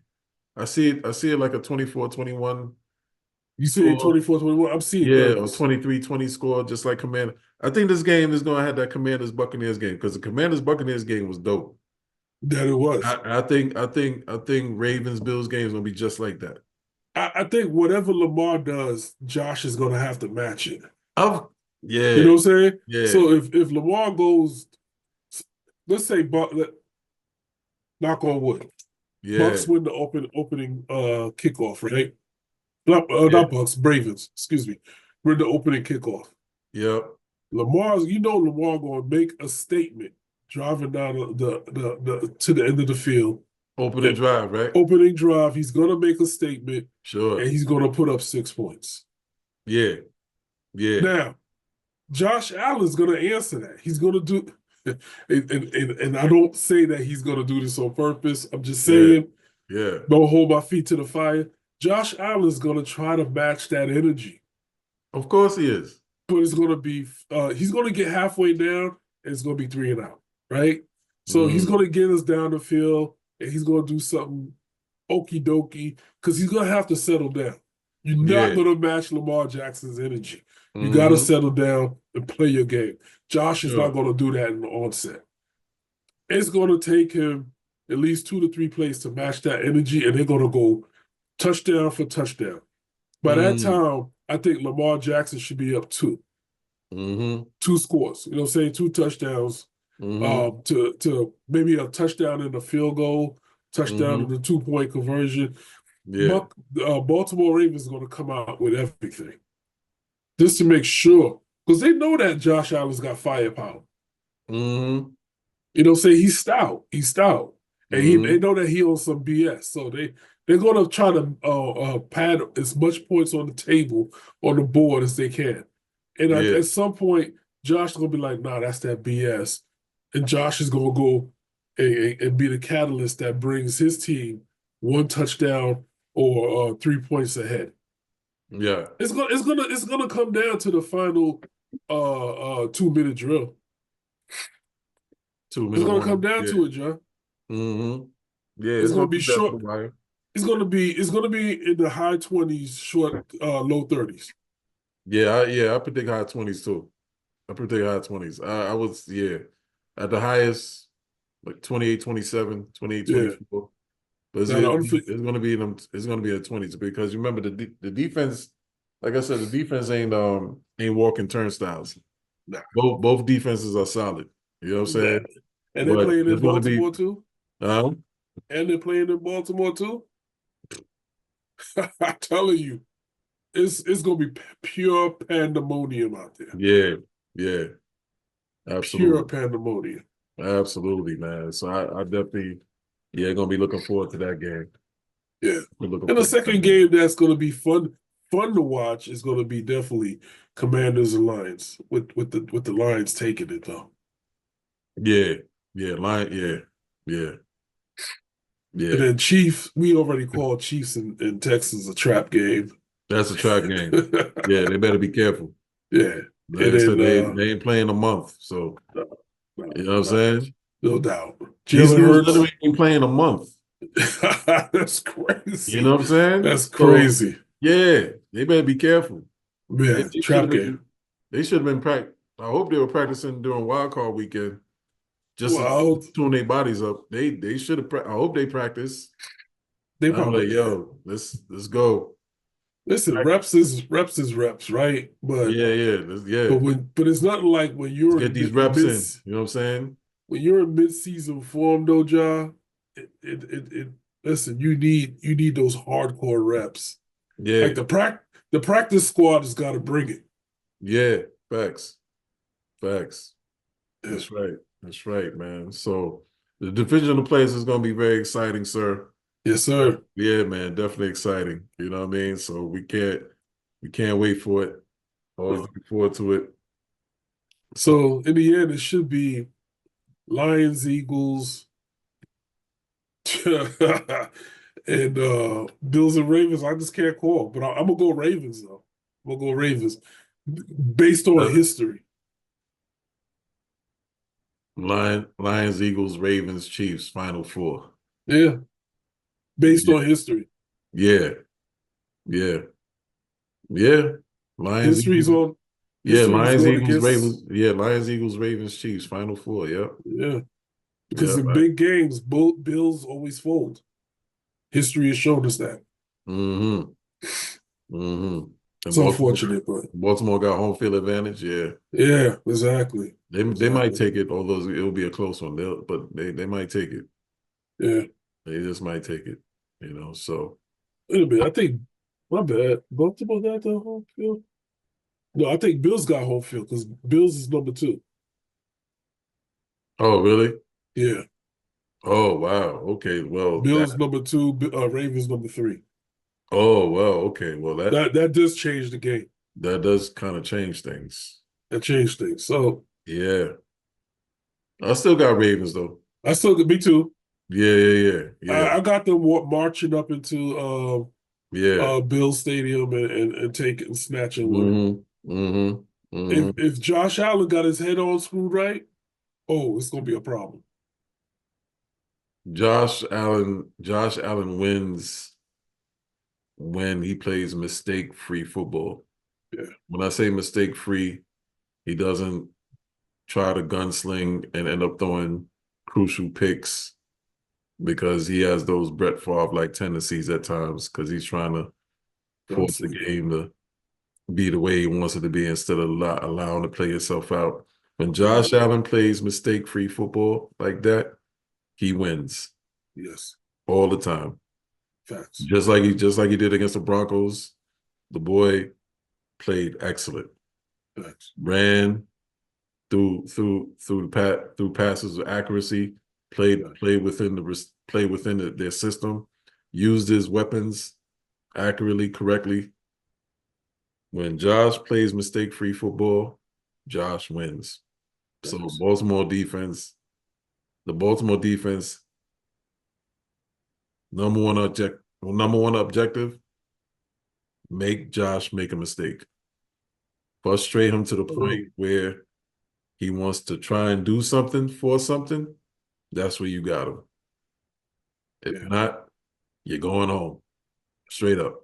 [SPEAKER 2] I see it like a 24-21
[SPEAKER 3] You see
[SPEAKER 2] score.
[SPEAKER 3] 24-21. I'm seeing
[SPEAKER 2] Yeah, or
[SPEAKER 3] numbers
[SPEAKER 2] 23-20 score, just like Commander. I think this game is going to have that Commanders Buccaneers game because the Commanders Buccaneers game was dope.
[SPEAKER 3] that it was.
[SPEAKER 2] I think Ravens Bills game is going to be just like that.
[SPEAKER 3] I think whatever Lamar does, Josh is going to have to match it.
[SPEAKER 2] Of
[SPEAKER 3] You know
[SPEAKER 2] yeah,
[SPEAKER 3] what I'm saying?
[SPEAKER 2] yeah,
[SPEAKER 3] So if Lamar goes, let's say, knock on wood,
[SPEAKER 2] yeah,
[SPEAKER 3] Bucks win the opening kickoff, right?
[SPEAKER 2] yeah,
[SPEAKER 3] Not Bucks, Ravens. Excuse me, win the opening kickoff.
[SPEAKER 2] yep.
[SPEAKER 3] Lamar going to make a statement driving down the to the end of the field.
[SPEAKER 2] Opening drive, right?
[SPEAKER 3] Opening drive, he's going to make a statement
[SPEAKER 2] Sure.
[SPEAKER 3] and he's going to put up 6 points.
[SPEAKER 2] Yeah, yeah,
[SPEAKER 3] Now, Josh Allen's going to answer that. He's going to do, and I don't say that he's going to do this on purpose. I'm just
[SPEAKER 2] yeah,
[SPEAKER 3] saying,
[SPEAKER 2] yeah.
[SPEAKER 3] don't hold my feet to the fire. Josh Allen's going to try to match that energy,
[SPEAKER 2] Of course he is.
[SPEAKER 3] but it's going to be, he's going to get halfway down and it's going to be 3 and out, right? So he's
[SPEAKER 2] Mm,
[SPEAKER 3] going to get us down the field and he's going to do something okie dokie because he's going to have to settle down. You're not
[SPEAKER 2] yeah.
[SPEAKER 3] going to match Lamar Jackson's energy. You got to
[SPEAKER 2] Hmm.
[SPEAKER 3] settle down and play your game. Josh is not
[SPEAKER 2] Sure.
[SPEAKER 3] going to do that in the onset. It's going to take him at least 2 to 3 plays to match that energy, and they're going to go touchdown for touchdown. By that
[SPEAKER 2] Mm,
[SPEAKER 3] time, I think Lamar Jackson should be up 2.
[SPEAKER 2] hmm.
[SPEAKER 3] 2 scores. You know what I'm saying? 2 touchdowns,
[SPEAKER 2] Hmm.
[SPEAKER 3] to maybe a touchdown in the field goal, touchdown in
[SPEAKER 2] Hmm.
[SPEAKER 3] the 2-point conversion.
[SPEAKER 2] Yeah.
[SPEAKER 3] Baltimore Ravens are going to come out with everything just to make sure, because they know that Josh Allen's got firepower.
[SPEAKER 2] Hmm.
[SPEAKER 3] You know, say he's stout. He's stout. And they
[SPEAKER 2] Hmm.
[SPEAKER 3] know that he on some BS. So they're gonna try to pad as much points on the table on the board as they can. And
[SPEAKER 2] Yeah.
[SPEAKER 3] at some point, Josh is gonna be like, nah, that's that BS. And Josh is gonna go and be the catalyst that brings his team 1 touchdown or 3 points ahead.
[SPEAKER 2] Yeah.
[SPEAKER 3] It's gonna come down to the final 2 minute drill.
[SPEAKER 2] 2
[SPEAKER 3] It's
[SPEAKER 2] minute
[SPEAKER 3] gonna come
[SPEAKER 2] one.
[SPEAKER 3] down
[SPEAKER 2] Yeah.
[SPEAKER 3] to it, John.
[SPEAKER 2] Mm-hmm. Yeah,
[SPEAKER 3] It's
[SPEAKER 2] it's
[SPEAKER 3] gonna
[SPEAKER 2] gonna
[SPEAKER 3] be
[SPEAKER 2] be that for the
[SPEAKER 3] short.
[SPEAKER 2] wire.
[SPEAKER 3] It's gonna be in the high 20s, short, low 30s.
[SPEAKER 2] Yeah, I predict high 20s too. I predict high 20s. I was, yeah, at the highest, like 28, 27, 28,
[SPEAKER 3] Yeah.
[SPEAKER 2] 24. But
[SPEAKER 3] Now
[SPEAKER 2] it's gonna be in them, it's gonna be at 20s because you remember the defense, like I said, the defense ain't walking turnstiles.
[SPEAKER 3] nah,
[SPEAKER 2] Both defenses are solid. You know what I'm
[SPEAKER 3] nah.
[SPEAKER 2] saying?
[SPEAKER 3] And they're
[SPEAKER 2] But
[SPEAKER 3] playing in
[SPEAKER 2] it's gonna be
[SPEAKER 3] Baltimore too.
[SPEAKER 2] um
[SPEAKER 3] And they're playing in Baltimore too. I'm telling you, it's gonna be pure pandemonium out there.
[SPEAKER 2] yeah, yeah,
[SPEAKER 3] Pure
[SPEAKER 2] absolutely.
[SPEAKER 3] pandemonium.
[SPEAKER 2] Absolutely, man. So I definitely, yeah, gonna be looking forward to that game.
[SPEAKER 3] Yeah.
[SPEAKER 2] We're looking
[SPEAKER 3] And the
[SPEAKER 2] forward to that
[SPEAKER 3] second
[SPEAKER 2] game.
[SPEAKER 3] game that's gonna be fun to watch is gonna be definitely Commanders and Lions with the Lions taking it though.
[SPEAKER 2] Yeah, yeah, yeah,
[SPEAKER 3] And
[SPEAKER 2] yeah.
[SPEAKER 3] then Chiefs, we already called Chiefs and Texans a trap game.
[SPEAKER 2] That's a trap game. Yeah, they better be careful.
[SPEAKER 3] Yeah.
[SPEAKER 2] Like
[SPEAKER 3] And
[SPEAKER 2] I said,
[SPEAKER 3] then
[SPEAKER 2] they ain't playing a month. So
[SPEAKER 3] no, no,
[SPEAKER 2] you know what I'm
[SPEAKER 3] no,
[SPEAKER 2] saying?
[SPEAKER 3] no doubt.
[SPEAKER 2] These
[SPEAKER 3] Jalen
[SPEAKER 2] dudes
[SPEAKER 3] Hurts.
[SPEAKER 2] literally ain't playing a month.
[SPEAKER 3] That's
[SPEAKER 2] You know
[SPEAKER 3] crazy.
[SPEAKER 2] what I'm saying?
[SPEAKER 3] That's
[SPEAKER 2] So
[SPEAKER 3] crazy.
[SPEAKER 2] yeah, they better be careful. They,
[SPEAKER 3] Yeah,
[SPEAKER 2] they should
[SPEAKER 3] trap
[SPEAKER 2] have
[SPEAKER 3] game.
[SPEAKER 2] been they should have been practicing. I hope they were practicing during wild card weekend just to
[SPEAKER 3] Well,
[SPEAKER 2] tune their bodies up. They should have. I hope they practice.
[SPEAKER 3] they
[SPEAKER 2] I'm
[SPEAKER 3] probably
[SPEAKER 2] like,
[SPEAKER 3] did.
[SPEAKER 2] yo, let's go.
[SPEAKER 3] Listen, reps is reps, right? But
[SPEAKER 2] Yeah.
[SPEAKER 3] but it's not like when
[SPEAKER 2] Let's
[SPEAKER 3] you're
[SPEAKER 2] get
[SPEAKER 3] in
[SPEAKER 2] these
[SPEAKER 3] mid,
[SPEAKER 2] reps
[SPEAKER 3] mid
[SPEAKER 2] in. You know what I'm saying?
[SPEAKER 3] when you're in mid-season form though, Ja, it listen, you need those hardcore reps.
[SPEAKER 2] Yeah,
[SPEAKER 3] Like the practice squad has got to bring it.
[SPEAKER 2] yeah. Facts, facts.
[SPEAKER 3] Yeah.
[SPEAKER 2] That's right. That's right, man. So the division of players is going to be very exciting, sir.
[SPEAKER 3] Yes, sir.
[SPEAKER 2] Yeah, man, definitely exciting. You know what I mean? So we can't wait for it. Always
[SPEAKER 3] No.
[SPEAKER 2] looking forward to it. So
[SPEAKER 3] So in the end, it should be Lions, Eagles, and Bills and Ravens. I just can't call, but I'm gonna go Ravens though. I'm gonna go Ravens based on
[SPEAKER 2] uh,
[SPEAKER 3] history.
[SPEAKER 2] Lions, Eagles, Ravens, Chiefs, Final Four.
[SPEAKER 3] Yeah, based
[SPEAKER 2] Yeah,
[SPEAKER 3] on history.
[SPEAKER 2] yeah, yeah, yeah. Lions,
[SPEAKER 3] History's
[SPEAKER 2] Eagles.
[SPEAKER 3] on.
[SPEAKER 2] Yeah,
[SPEAKER 3] History's
[SPEAKER 2] Lions,
[SPEAKER 3] going
[SPEAKER 2] Eagles,
[SPEAKER 3] against.
[SPEAKER 2] Ravens. Yeah, Lions, Eagles, Ravens, Chiefs, Final Four. Yep.
[SPEAKER 3] Yeah, because
[SPEAKER 2] Yep.
[SPEAKER 3] in big games, both Bills always fold. History has shown us that.
[SPEAKER 2] Mm-hmm. Mm-hmm. And
[SPEAKER 3] It's unfortunate, but
[SPEAKER 2] Baltimore got home field advantage. Yeah.
[SPEAKER 3] yeah, exactly,
[SPEAKER 2] They might
[SPEAKER 3] exactly.
[SPEAKER 2] take it, although it'll be a close one. But they might take it.
[SPEAKER 3] Yeah,
[SPEAKER 2] They just might take it. So
[SPEAKER 3] a little bit. I think my bad. Baltimore got the home field. No, I think Bills got home field because Bills is number two.
[SPEAKER 2] oh really?
[SPEAKER 3] Yeah,
[SPEAKER 2] Oh wow. Okay. Well
[SPEAKER 3] Bills number two. Ravens number three.
[SPEAKER 2] okay. Well that
[SPEAKER 3] That does change the game.
[SPEAKER 2] that does kind of change things.
[SPEAKER 3] That changed things. So
[SPEAKER 2] Yeah. I still got Ravens though.
[SPEAKER 3] I still me too.
[SPEAKER 2] Yeah.
[SPEAKER 3] I got them marching up into
[SPEAKER 2] Yeah.
[SPEAKER 3] Bill Stadium and taking snatching one.
[SPEAKER 2] Mm-hmm. Mm-hmm.
[SPEAKER 3] If
[SPEAKER 2] Mm-hmm.
[SPEAKER 3] if Josh Allen got his head on screwed right, oh, it's gonna be a problem.
[SPEAKER 2] Josh Allen wins when he plays mistake-free football.
[SPEAKER 3] Yeah,
[SPEAKER 2] When I say mistake-free, he doesn't try to gunsling and end up throwing crucial picks because he has those Brett Favre-like tendencies at times because he's trying to force the
[SPEAKER 3] absolutely.
[SPEAKER 2] game to be the way he wants it to be instead of allowing to play itself out. When
[SPEAKER 3] Yeah,
[SPEAKER 2] Josh Allen plays mistake-free football like that, he wins
[SPEAKER 3] yes,
[SPEAKER 2] all the time.
[SPEAKER 3] facts,
[SPEAKER 2] Just like he did against the Broncos. The boy played excellent.
[SPEAKER 3] facts.
[SPEAKER 2] Ran through passes with accuracy. Played
[SPEAKER 3] Yeah,
[SPEAKER 2] played within their system. Used his weapons accurately, correctly. When Josh plays mistake-free football, Josh wins. So
[SPEAKER 3] facts.
[SPEAKER 2] the Baltimore defense, number one objective, make Josh make a mistake. Frustrate him to the point where he wants to try and do something for something. That's where you got him. If not, you're going home. Straight up.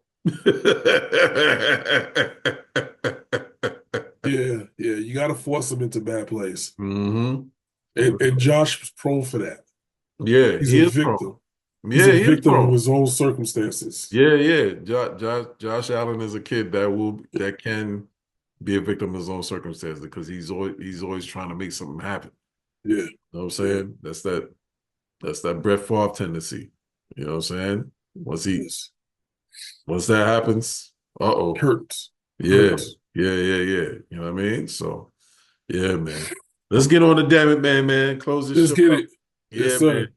[SPEAKER 3] Yeah, you got to force him into bad plays.
[SPEAKER 2] Mm-hmm.
[SPEAKER 3] And Josh was prone for that.
[SPEAKER 2] Yeah,
[SPEAKER 3] He's
[SPEAKER 2] he
[SPEAKER 3] a
[SPEAKER 2] is
[SPEAKER 3] victim.
[SPEAKER 2] prone.
[SPEAKER 3] He's
[SPEAKER 2] Yeah,
[SPEAKER 3] a
[SPEAKER 2] he is
[SPEAKER 3] victim of
[SPEAKER 2] prone.
[SPEAKER 3] his own circumstances.
[SPEAKER 2] Yeah. Josh Allen is a kid that can be a victim of his own circumstances because he's always trying to make something happen.
[SPEAKER 3] Yeah.
[SPEAKER 2] You know what I'm saying? That's that Brett Favre tendency. You know what I'm saying? Once that happens,
[SPEAKER 3] Hurts.
[SPEAKER 2] Yeah.
[SPEAKER 3] Hurts.
[SPEAKER 2] Yeah. You know what I mean? So yeah, man. Let's get on the damn it, man. Close this
[SPEAKER 3] Let's
[SPEAKER 2] show
[SPEAKER 3] get
[SPEAKER 2] up.
[SPEAKER 3] it.
[SPEAKER 2] Yeah,
[SPEAKER 3] Yes, sir.
[SPEAKER 2] man.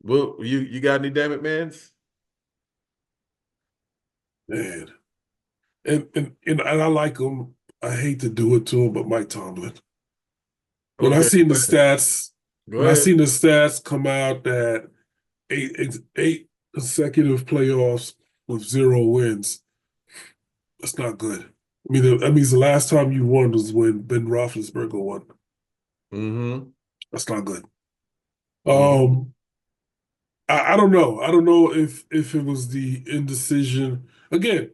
[SPEAKER 2] Well, you got any damn it, mans?
[SPEAKER 3] Man. And I like him. I hate to do it to him, but Mike Tomlin. When I
[SPEAKER 2] Okay.
[SPEAKER 3] seen the stats,
[SPEAKER 2] Go
[SPEAKER 3] when I
[SPEAKER 2] ahead.
[SPEAKER 3] seen the stats come out that eight consecutive playoffs with 0 wins, that's not good. I mean, that means the last time you won was when Ben Roethlisberger won.
[SPEAKER 2] Mm-hmm.
[SPEAKER 3] That's not good.
[SPEAKER 2] Mm-hmm.
[SPEAKER 3] I don't know. I don't know if it was the indecision. Again,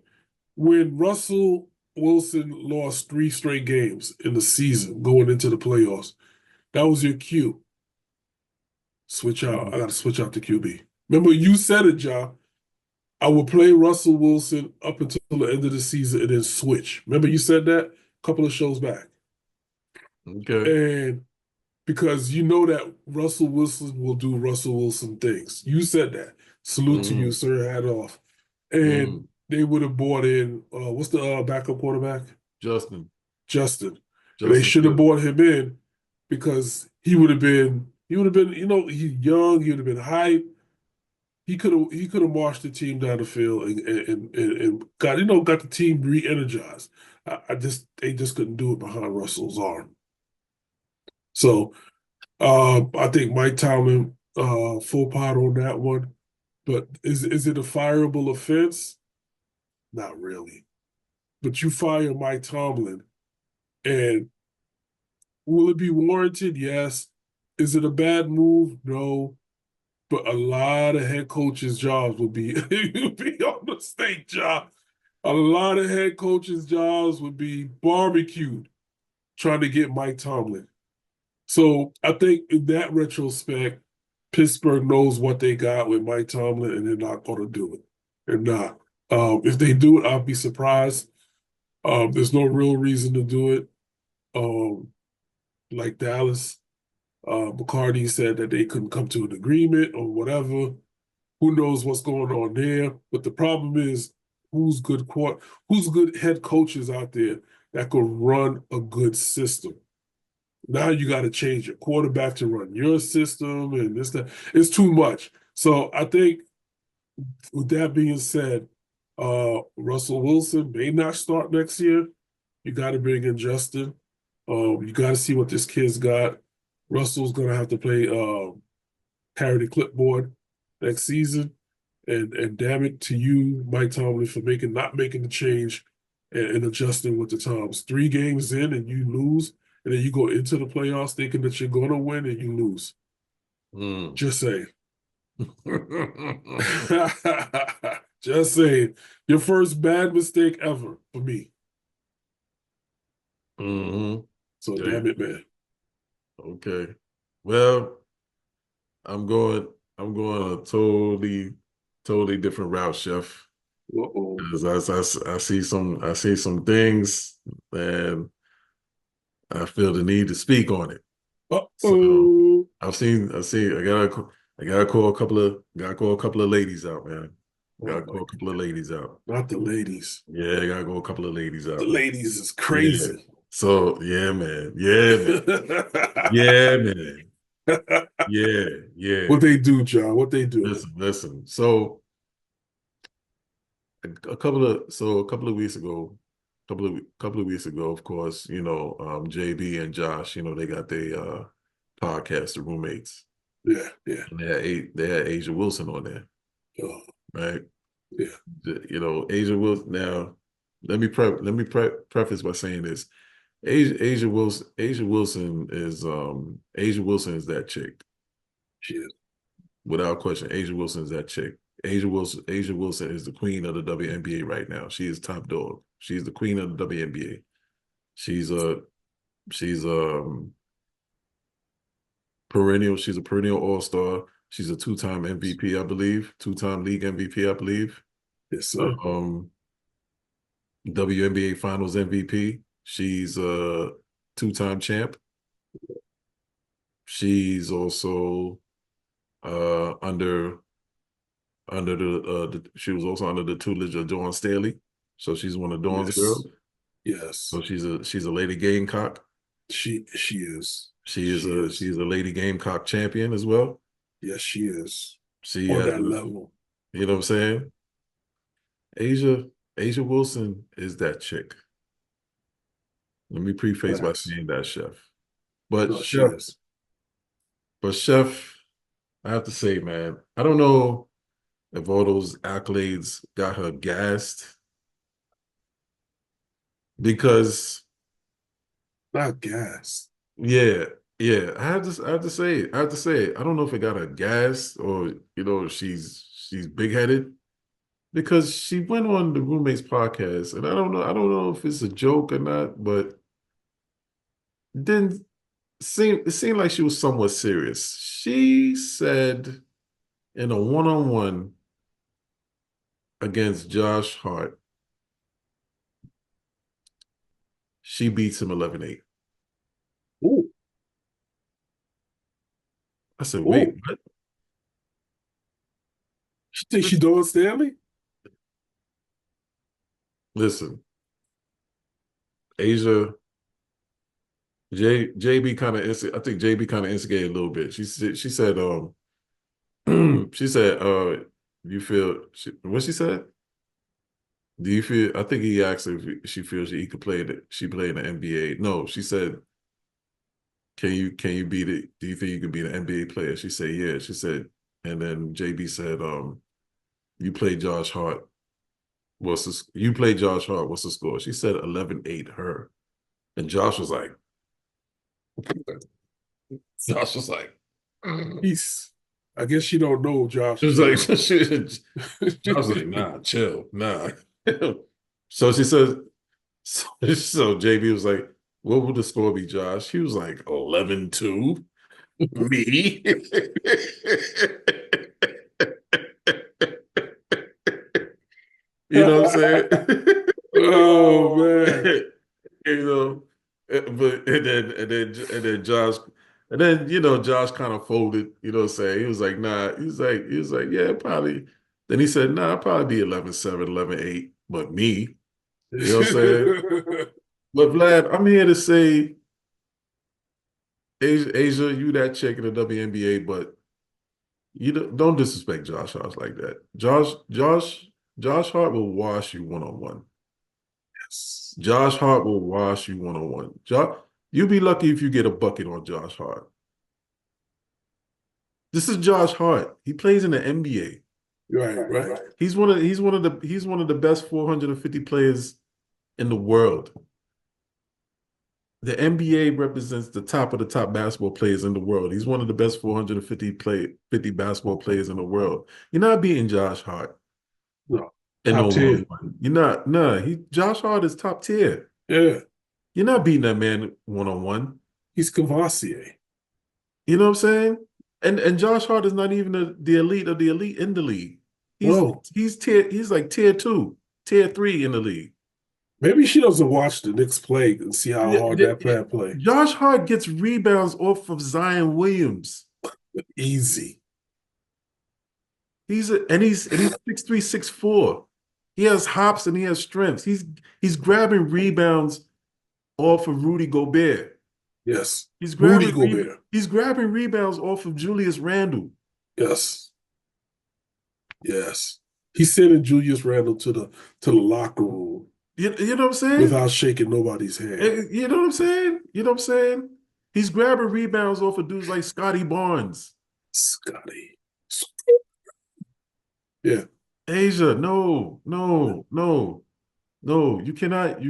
[SPEAKER 3] when Russell Wilson lost 3 straight games in the season going into the playoffs, that was your cue. Switch out. I got to switch out the QB. Remember, you said it, Ja. I would play Russell Wilson up until the end of the season and then switch. Remember, you said that a couple of shows back.
[SPEAKER 2] Okay.
[SPEAKER 3] And because you know that Russell Wilson will do Russell Wilson things. You said that. Salute to you,
[SPEAKER 2] Mm-hmm.
[SPEAKER 3] sir. Hat off.
[SPEAKER 2] Mm-hmm.
[SPEAKER 3] And they would have bought in, what's the backup quarterback?
[SPEAKER 2] Justin
[SPEAKER 3] They should have
[SPEAKER 2] Fields.
[SPEAKER 3] bought him in because he would have been, he's young, he would have been hype. He could have marched the team down the field and got the team re-energized. They just couldn't do it behind Russell's arm. So I think Mike Tomlin full pot on that one. But is it a fireable offense? Not really. But you fire Mike Tomlin, and will it be warranted? Yes. Is it a bad move? No. But a lot of head coaches' jobs would be on the state job. A lot of head coaches' jobs would be barbecued trying to get Mike Tomlin. So I think in that retrospect, Pittsburgh knows what they got with Mike Tomlin, and they're not going to do it. They're not. If they do it, I'll be surprised. There's no real reason to do it. Like Dallas, McCarthy said that they couldn't come to an agreement or whatever. Who knows what's going on there? But the problem is, who's good head coaches out there that could run a good system? Now you got to change your quarterback to run your system and this, that. It's too much. So I think with that being said, Russell Wilson may not start next year. You got to bring in Justin. You got to see what this kid's got. Russell's going to have to play carry the clipboard next season. And damn it to you, Mike Tomlin, for not making the change and adjusting with the times. 3 games in and you lose, and then you go into the playoffs thinking that you're going to win and you lose. Just saying. Just saying. Your first bad mistake ever for me.
[SPEAKER 2] Mm-hmm.
[SPEAKER 3] So damn it, man.
[SPEAKER 2] Okay. Well, I'm going a totally different route, Chef. Because I see some things and I feel the need to speak on it. So I gotta call a couple of ladies out, man. Gotta call a couple of ladies out.
[SPEAKER 3] Not the ladies.
[SPEAKER 2] Yeah, I gotta go a couple of ladies out.
[SPEAKER 3] The ladies is crazy.
[SPEAKER 2] Yeah. So yeah, man. Yeah, man. Yeah.
[SPEAKER 3] What they do, John? What they do?
[SPEAKER 2] Listen. So a couple of weeks ago, of course, JB and Josh, they got their podcast, the roommates.
[SPEAKER 3] Yeah.
[SPEAKER 2] And they had Asia Wilson on there.
[SPEAKER 3] Oh.
[SPEAKER 2] Right.
[SPEAKER 3] Yeah.
[SPEAKER 2] You know, Asia Wilson. Now, preface by saying this: Asia Wilson is that chick.
[SPEAKER 3] She is.
[SPEAKER 2] Without question. Asia Wilson is that chick. Asia Wilson is the queen of the WNBA right now. She is top dog. She's the queen of the WNBA. She's perennial. She's a perennial all-star. She's a two-time MVP, I believe. Two-time league MVP, I believe.
[SPEAKER 3] Yes, sir.
[SPEAKER 2] WNBA Finals MVP. She's a two-time champ. She's also she was also under the tutelage of Dawn Staley. So she's one of Dawn's girls.
[SPEAKER 3] Yes.
[SPEAKER 2] So she's a Lady Gamecock.
[SPEAKER 3] She is.
[SPEAKER 2] She's a Lady Gamecock champion as well.
[SPEAKER 3] Yes, she is.
[SPEAKER 2] She
[SPEAKER 3] On
[SPEAKER 2] has
[SPEAKER 3] that level.
[SPEAKER 2] You know what I'm saying? Asia Wilson is that chick. Let me preface by saying that, Chef. But
[SPEAKER 3] No, she is.
[SPEAKER 2] But Chef, I have to say, man, I don't know if all those accolades got her gassed because
[SPEAKER 3] Not gas.
[SPEAKER 2] yeah, I have to say it. I don't know if it got her gassed or she's big headed because she went on the Roommates podcast, and I don't know if it's a joke or not, but then it seemed like she was somewhat serious. She said in a one-on-one against Josh Hart, she beats him 11-8.
[SPEAKER 3] Ooh.
[SPEAKER 2] I said, wait, what?
[SPEAKER 3] She think she Dawn Stanley?
[SPEAKER 2] Listen, Asia, JB kind of, I think JB kind of instigated a little bit. She said, she said, you feel, what she said? Do you feel, I think he asked her if she feels she could play she played in the NBA. No, she said, can you beat it? Do you think you could be an NBA player? She said, yeah. She said, and then JB said, you play Josh Hart. You play Josh Hart. What's the score? She said 11-8 her. And Josh was like,
[SPEAKER 3] I guess she don't know Josh.
[SPEAKER 2] She was like, Josh was like, nah, chill, nah. So she says, so JB was like, what would the score be, Josh? He was like, 11-2. Me? You know what I'm saying?
[SPEAKER 3] Oh man.
[SPEAKER 2] You know, but and then Josh, Josh kind of folded, you know what I'm saying? He was like, nah, he was like, yeah, probably. Then he said, nah, I'll probably be 11-7, 11-8, but me, you know what I'm saying? But Vlad, I'm here to say, Asia, you that chick in the WNBA, but you don't disrespect Josh Hart like that. Josh Hart will wash you one-on-one.
[SPEAKER 3] Yes.
[SPEAKER 2] Josh Hart will wash you one-on-one. You'll be lucky if you get a bucket on Josh Hart. This is Josh Hart. He plays in the NBA.
[SPEAKER 3] Right.
[SPEAKER 2] He's one of the best 450 players in the world. The NBA represents the top of the top basketball players in the world. He's one of the best 450 basketball players in the world. You're not beating Josh Hart.
[SPEAKER 3] No.
[SPEAKER 2] And
[SPEAKER 3] Top 10.
[SPEAKER 2] You're not. No, Josh Hart is top tier.
[SPEAKER 3] Yeah.
[SPEAKER 2] You're not beating that man one-on-one.
[SPEAKER 3] He's Cavassier.
[SPEAKER 2] You know what I'm saying? And Josh Hart is not even the elite of the elite in the league. He's like tier 2, tier 3 in the league.
[SPEAKER 3] Maybe she doesn't watch the Knicks play and see how hard that player play.
[SPEAKER 2] Josh Hart gets rebounds off of Zion Williams.
[SPEAKER 3] Easy.
[SPEAKER 2] He's 6'3", 6'4". He has hops and he has strengths. He's grabbing rebounds off of Rudy Gobert.
[SPEAKER 3] Yes.
[SPEAKER 2] He's
[SPEAKER 3] Rudy Gobert.
[SPEAKER 2] He's grabbing rebounds off of Julius Randle.
[SPEAKER 3] Yes. He's sending Julius Randle to the locker room.
[SPEAKER 2] You know what I'm saying?
[SPEAKER 3] Without shaking nobody's hand.
[SPEAKER 2] You know what I'm saying? He's grabbing rebounds off of dudes like Scotty Barnes.
[SPEAKER 3] Scotty. Yeah.
[SPEAKER 2] Asia, no, no, no, no. You cannot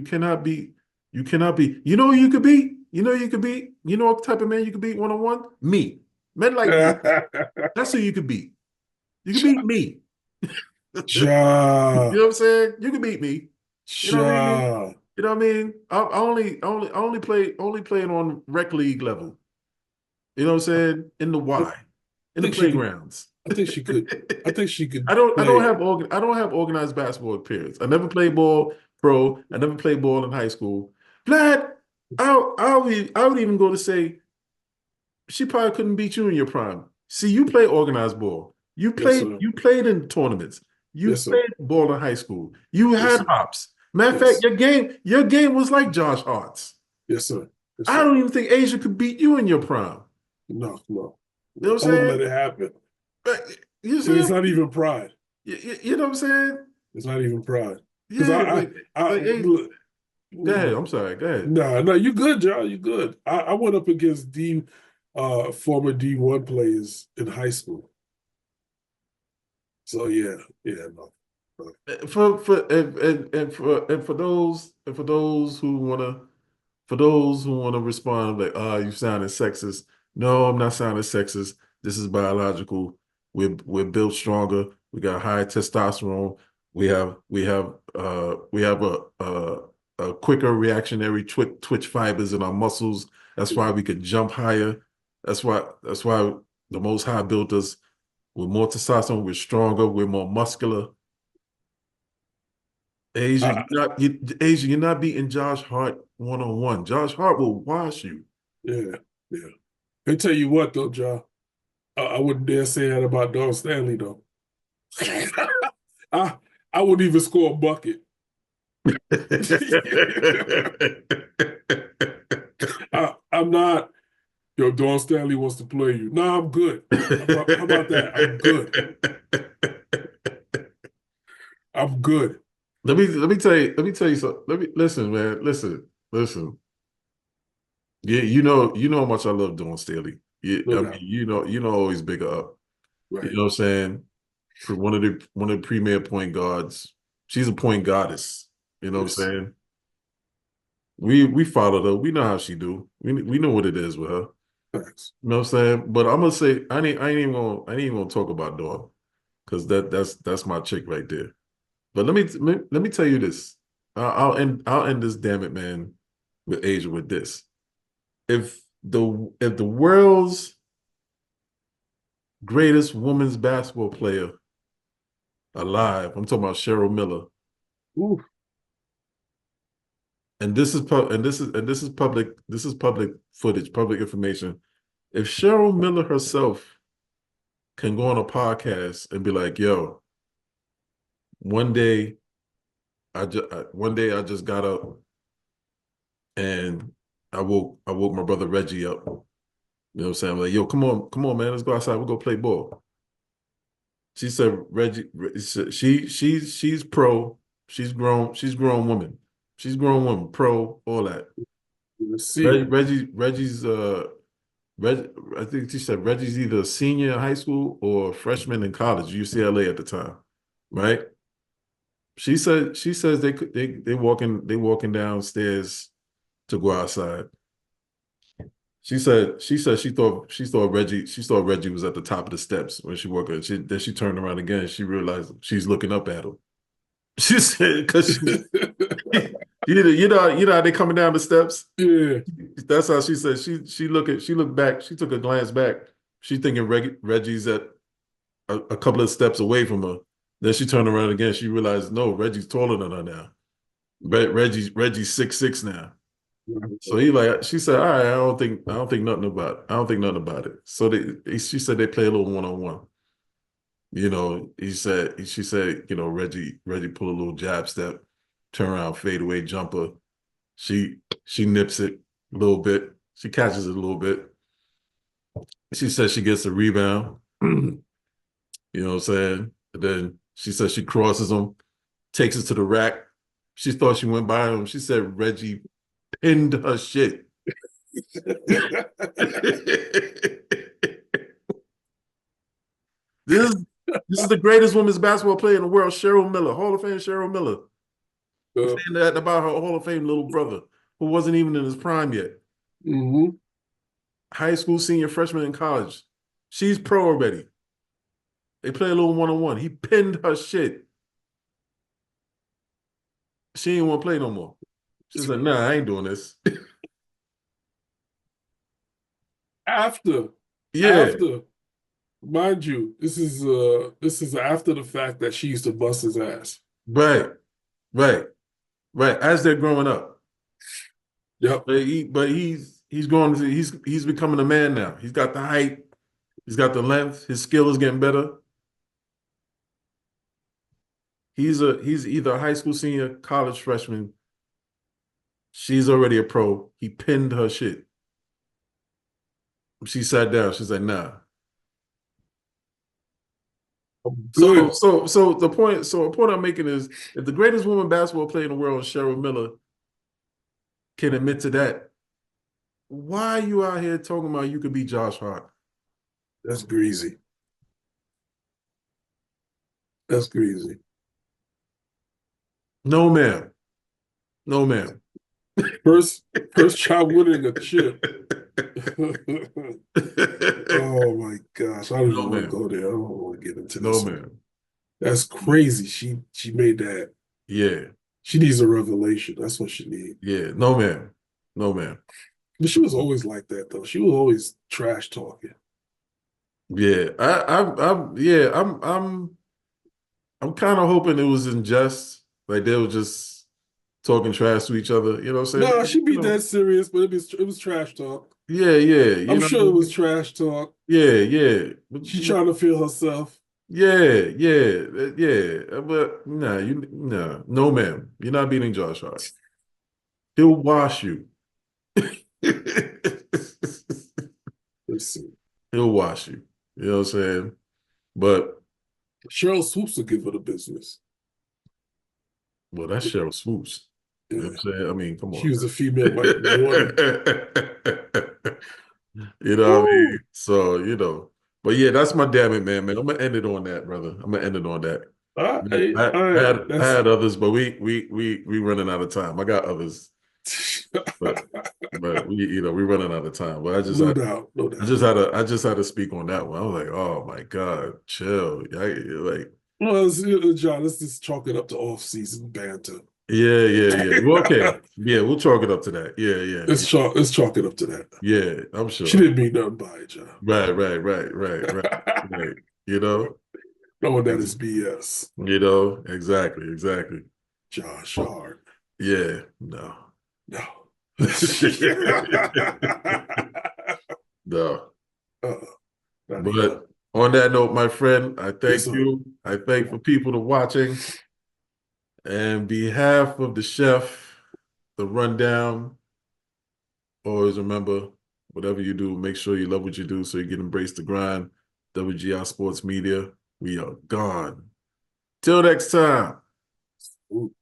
[SPEAKER 2] be. You know who you could be? You know who you could be? You know what type of man you could be one-on-one? Me. Men like me. That's who you could be. You could beat me. You
[SPEAKER 3] Ja,
[SPEAKER 2] know what I'm saying? You can beat me. You know what I mean?
[SPEAKER 3] ja.
[SPEAKER 2] You know what I mean? I only playing on rec league level. You know what I'm saying? In the
[SPEAKER 3] I
[SPEAKER 2] Y, in the
[SPEAKER 3] think she could.
[SPEAKER 2] playgrounds.
[SPEAKER 3] I think she could. I think she could
[SPEAKER 2] I don't
[SPEAKER 3] play.
[SPEAKER 2] have organized basketball experience. I never played ball pro. I never played ball in high school. Vlad, I would even go to say she probably couldn't beat you in your prime. See, you play organized ball.
[SPEAKER 3] Yes, sir.
[SPEAKER 2] You played in tournaments. You
[SPEAKER 3] Yes, sir.
[SPEAKER 2] played ball in high school. You
[SPEAKER 3] Yes,
[SPEAKER 2] had
[SPEAKER 3] sir.
[SPEAKER 2] hops. Matter of fact,
[SPEAKER 3] Yes.
[SPEAKER 2] your game was like Josh Hart's.
[SPEAKER 3] Yes, sir. Yes,
[SPEAKER 2] I
[SPEAKER 3] sir.
[SPEAKER 2] don't even think Asia could beat you in your prime.
[SPEAKER 3] No, no,
[SPEAKER 2] You know
[SPEAKER 3] no.
[SPEAKER 2] what
[SPEAKER 3] I
[SPEAKER 2] I'm
[SPEAKER 3] wouldn't
[SPEAKER 2] saying?
[SPEAKER 3] let it happen.
[SPEAKER 2] You know what I'm
[SPEAKER 3] And it's
[SPEAKER 2] saying?
[SPEAKER 3] not even pride.
[SPEAKER 2] You know what I'm saying?
[SPEAKER 3] It's not even pride. Because
[SPEAKER 2] Yeah, like
[SPEAKER 3] look,
[SPEAKER 2] go ahead. I'm sorry. Go ahead.
[SPEAKER 3] no, you good, John. You good. I went up against former D1 players in high school. So yeah, no.
[SPEAKER 2] For those who wanna respond like, you sounding sexist. No, I'm not sounding sexist. This is biological. We're built stronger. We got high testosterone. We have a quicker reactionary twitch fibers in our muscles. That's why we could jump higher. That's why the Most High built us. We're more testosterone. We're stronger. We're more muscular.
[SPEAKER 3] I,
[SPEAKER 2] Asia, you're not beating Josh Hart one-on-one. Josh Hart will wash you.
[SPEAKER 3] yeah, yeah. I tell you what though, John. I wouldn't dare say that about Don Stanley though. I I wouldn't even score a bucket. I'm not. Yo, Don Stanley wants to play you. No, I'm good. How about that? I'm good. I'm good.
[SPEAKER 2] Let me tell you something. Listen, man. Listen. Yeah, you know how much I love Dawn Staley. Yeah,
[SPEAKER 3] No
[SPEAKER 2] I mean,
[SPEAKER 3] doubt.
[SPEAKER 2] always bigger up. You
[SPEAKER 3] Right.
[SPEAKER 2] know what I'm saying? For one of the premier point guards. She's a point goddess. You know what I'm
[SPEAKER 3] Yes.
[SPEAKER 2] saying? We followed her. We know how she do. We know what it is with her.
[SPEAKER 3] Thanks.
[SPEAKER 2] You know what I'm saying? But I'm gonna say I ain't even gonna talk about Dawn because that's my chick right there. But let me tell you this. I'll end this, damn it, man, with Asia with this. If the world's greatest women's basketball player alive, I'm talking about Cheryl Miller,
[SPEAKER 3] Ooh,
[SPEAKER 2] and this is public footage, public information. If Cheryl Miller herself can go on a podcast and be like, "Yo, one day I just got up and I woke my brother Reggie up. You know what I'm saying? I'm like, yo, come on, man, let's go outside. We'll go play ball. She said, Reggie, she's pro. She's grown woman. She's grown woman, pro, all that.
[SPEAKER 3] let's see.
[SPEAKER 2] Reggie's I think she said Reggie's either a senior in high school or a freshman in college, UCLA at the time, right? She says they walking downstairs to go outside. She said she thought Reggie was at the top of the steps when she walked in. Then she turned around again and she realized she's looking up at him. She said because you know how they coming down the steps.
[SPEAKER 3] Yeah.
[SPEAKER 2] That's how she said she looked back. She took a glance back. She thinking Reggie's at a couple of steps away from her. Then she turned around again. She realized no, Reggie's taller than her now. Reggie's 6'6" now. So she said, all right, I don't think nothing about it. So she said they play a little one-on-one. She said, Reggie pull a little jab step, turn around, fade away jumper. She nips it a little bit. She catches it a little bit. She says she gets a rebound. You know what I'm saying? And then she says she crosses him, takes it to the rack. She thought she went by him. She said Reggie pinned her shit. This This is the greatest women's basketball player in the world, Cheryl Miller, Hall of Fame Cheryl Miller.
[SPEAKER 3] Uh,
[SPEAKER 2] Saying that about her Hall of Fame little brother, who wasn't even in his prime yet.
[SPEAKER 3] mm-hmm.
[SPEAKER 2] High school, senior, freshman in college. She's pro already. They play a little one-on-one. He pinned her shit. She didn't want to play no more. She's like, nah, I ain't doing this.
[SPEAKER 3] After,
[SPEAKER 2] Yeah,
[SPEAKER 3] after, mind you, this is after the fact that she used to bust his ass.
[SPEAKER 2] right, right, right. As they're growing up.
[SPEAKER 3] Yep.
[SPEAKER 2] But he's becoming a man now. He's got the height, he's got the length, his skill is getting better. He's either a high school senior, college freshman. She's already a pro. He pinned her shit. She sat down. She's like, nah.
[SPEAKER 3] Good.
[SPEAKER 2] So the point I'm making is if the greatest woman basketball player in the world, Cheryl Miller, can admit to that, why are you out here talking about you could be Josh Hart?
[SPEAKER 3] That's greasy. That's greasy.
[SPEAKER 2] No, ma'am. No, ma'am.
[SPEAKER 3] First child winning a chip. Oh my gosh. I don't
[SPEAKER 2] No,
[SPEAKER 3] even want to
[SPEAKER 2] ma'am.
[SPEAKER 3] go there. I don't want to get into
[SPEAKER 2] No,
[SPEAKER 3] this one.
[SPEAKER 2] ma'am.
[SPEAKER 3] That's crazy. She made that.
[SPEAKER 2] Yeah.
[SPEAKER 3] She needs a revelation. That's what she needs.
[SPEAKER 2] Yeah. No, ma'am. No, ma'am.
[SPEAKER 3] But she was always like that though. She was always trash talking.
[SPEAKER 2] Yeah. I'm kind of hoping it was in jest. Like they were just talking trash to each other. You know what I'm saying?
[SPEAKER 3] No, she'd
[SPEAKER 2] You
[SPEAKER 3] be
[SPEAKER 2] know,
[SPEAKER 3] dead serious, but it was trash talk.
[SPEAKER 2] yeah, yeah. You
[SPEAKER 3] I'm
[SPEAKER 2] know
[SPEAKER 3] sure
[SPEAKER 2] what
[SPEAKER 3] it
[SPEAKER 2] I
[SPEAKER 3] was
[SPEAKER 2] mean?
[SPEAKER 3] trash talk.
[SPEAKER 2] Yeah, yeah. But,
[SPEAKER 3] She's trying to feel herself.
[SPEAKER 2] yeah, yeah, yeah. But no, ma'am. You're not beating Josh Hart. He'll wash you.
[SPEAKER 3] Let's see.
[SPEAKER 2] He'll wash you. You know what I'm saying? But
[SPEAKER 3] Cheryl Swoops will give her the business.
[SPEAKER 2] well, that's Cheryl Swoops. You know
[SPEAKER 3] Yeah.
[SPEAKER 2] what I'm saying? I mean, come
[SPEAKER 3] She
[SPEAKER 2] on.
[SPEAKER 3] was a female Michael Jordan.
[SPEAKER 2] You know what I
[SPEAKER 3] Woo!
[SPEAKER 2] mean? So, but yeah, that's my damn it, man. I'm gonna end it on that, brother. I'm gonna end it on that.
[SPEAKER 3] All right,
[SPEAKER 2] I,
[SPEAKER 3] all
[SPEAKER 2] I
[SPEAKER 3] right.
[SPEAKER 2] had I had others, but we running out of time. I got others, but we running out of time. But
[SPEAKER 3] No doubt, no doubt.
[SPEAKER 2] I just had to speak on that one. I was like, oh my God, chill. Like,
[SPEAKER 3] Well, John, let's just chalk it up to off-season banter.
[SPEAKER 2] yeah. Well, okay. Yeah, we'll chalk it up to that.
[SPEAKER 3] Let's chalk it up to that.
[SPEAKER 2] Yeah, I'm
[SPEAKER 3] She
[SPEAKER 2] sure.
[SPEAKER 3] didn't mean nothing by it, John.
[SPEAKER 2] Right. You know?
[SPEAKER 3] Knowing that is BS.
[SPEAKER 2] Exactly.
[SPEAKER 3] Josh Hart.
[SPEAKER 2] Yeah, no.
[SPEAKER 3] No.
[SPEAKER 2] No.
[SPEAKER 3] Not even.
[SPEAKER 2] But on that note, my friend, I thank
[SPEAKER 3] Yes, sir.
[SPEAKER 2] you. I thank for people to watching. And behalf of the chef, the rundown, always remember, whatever you do, make sure you love what you do so you can embrace the grind. WGR Sports Media, we are gone. Till next time.
[SPEAKER 3] Ooh.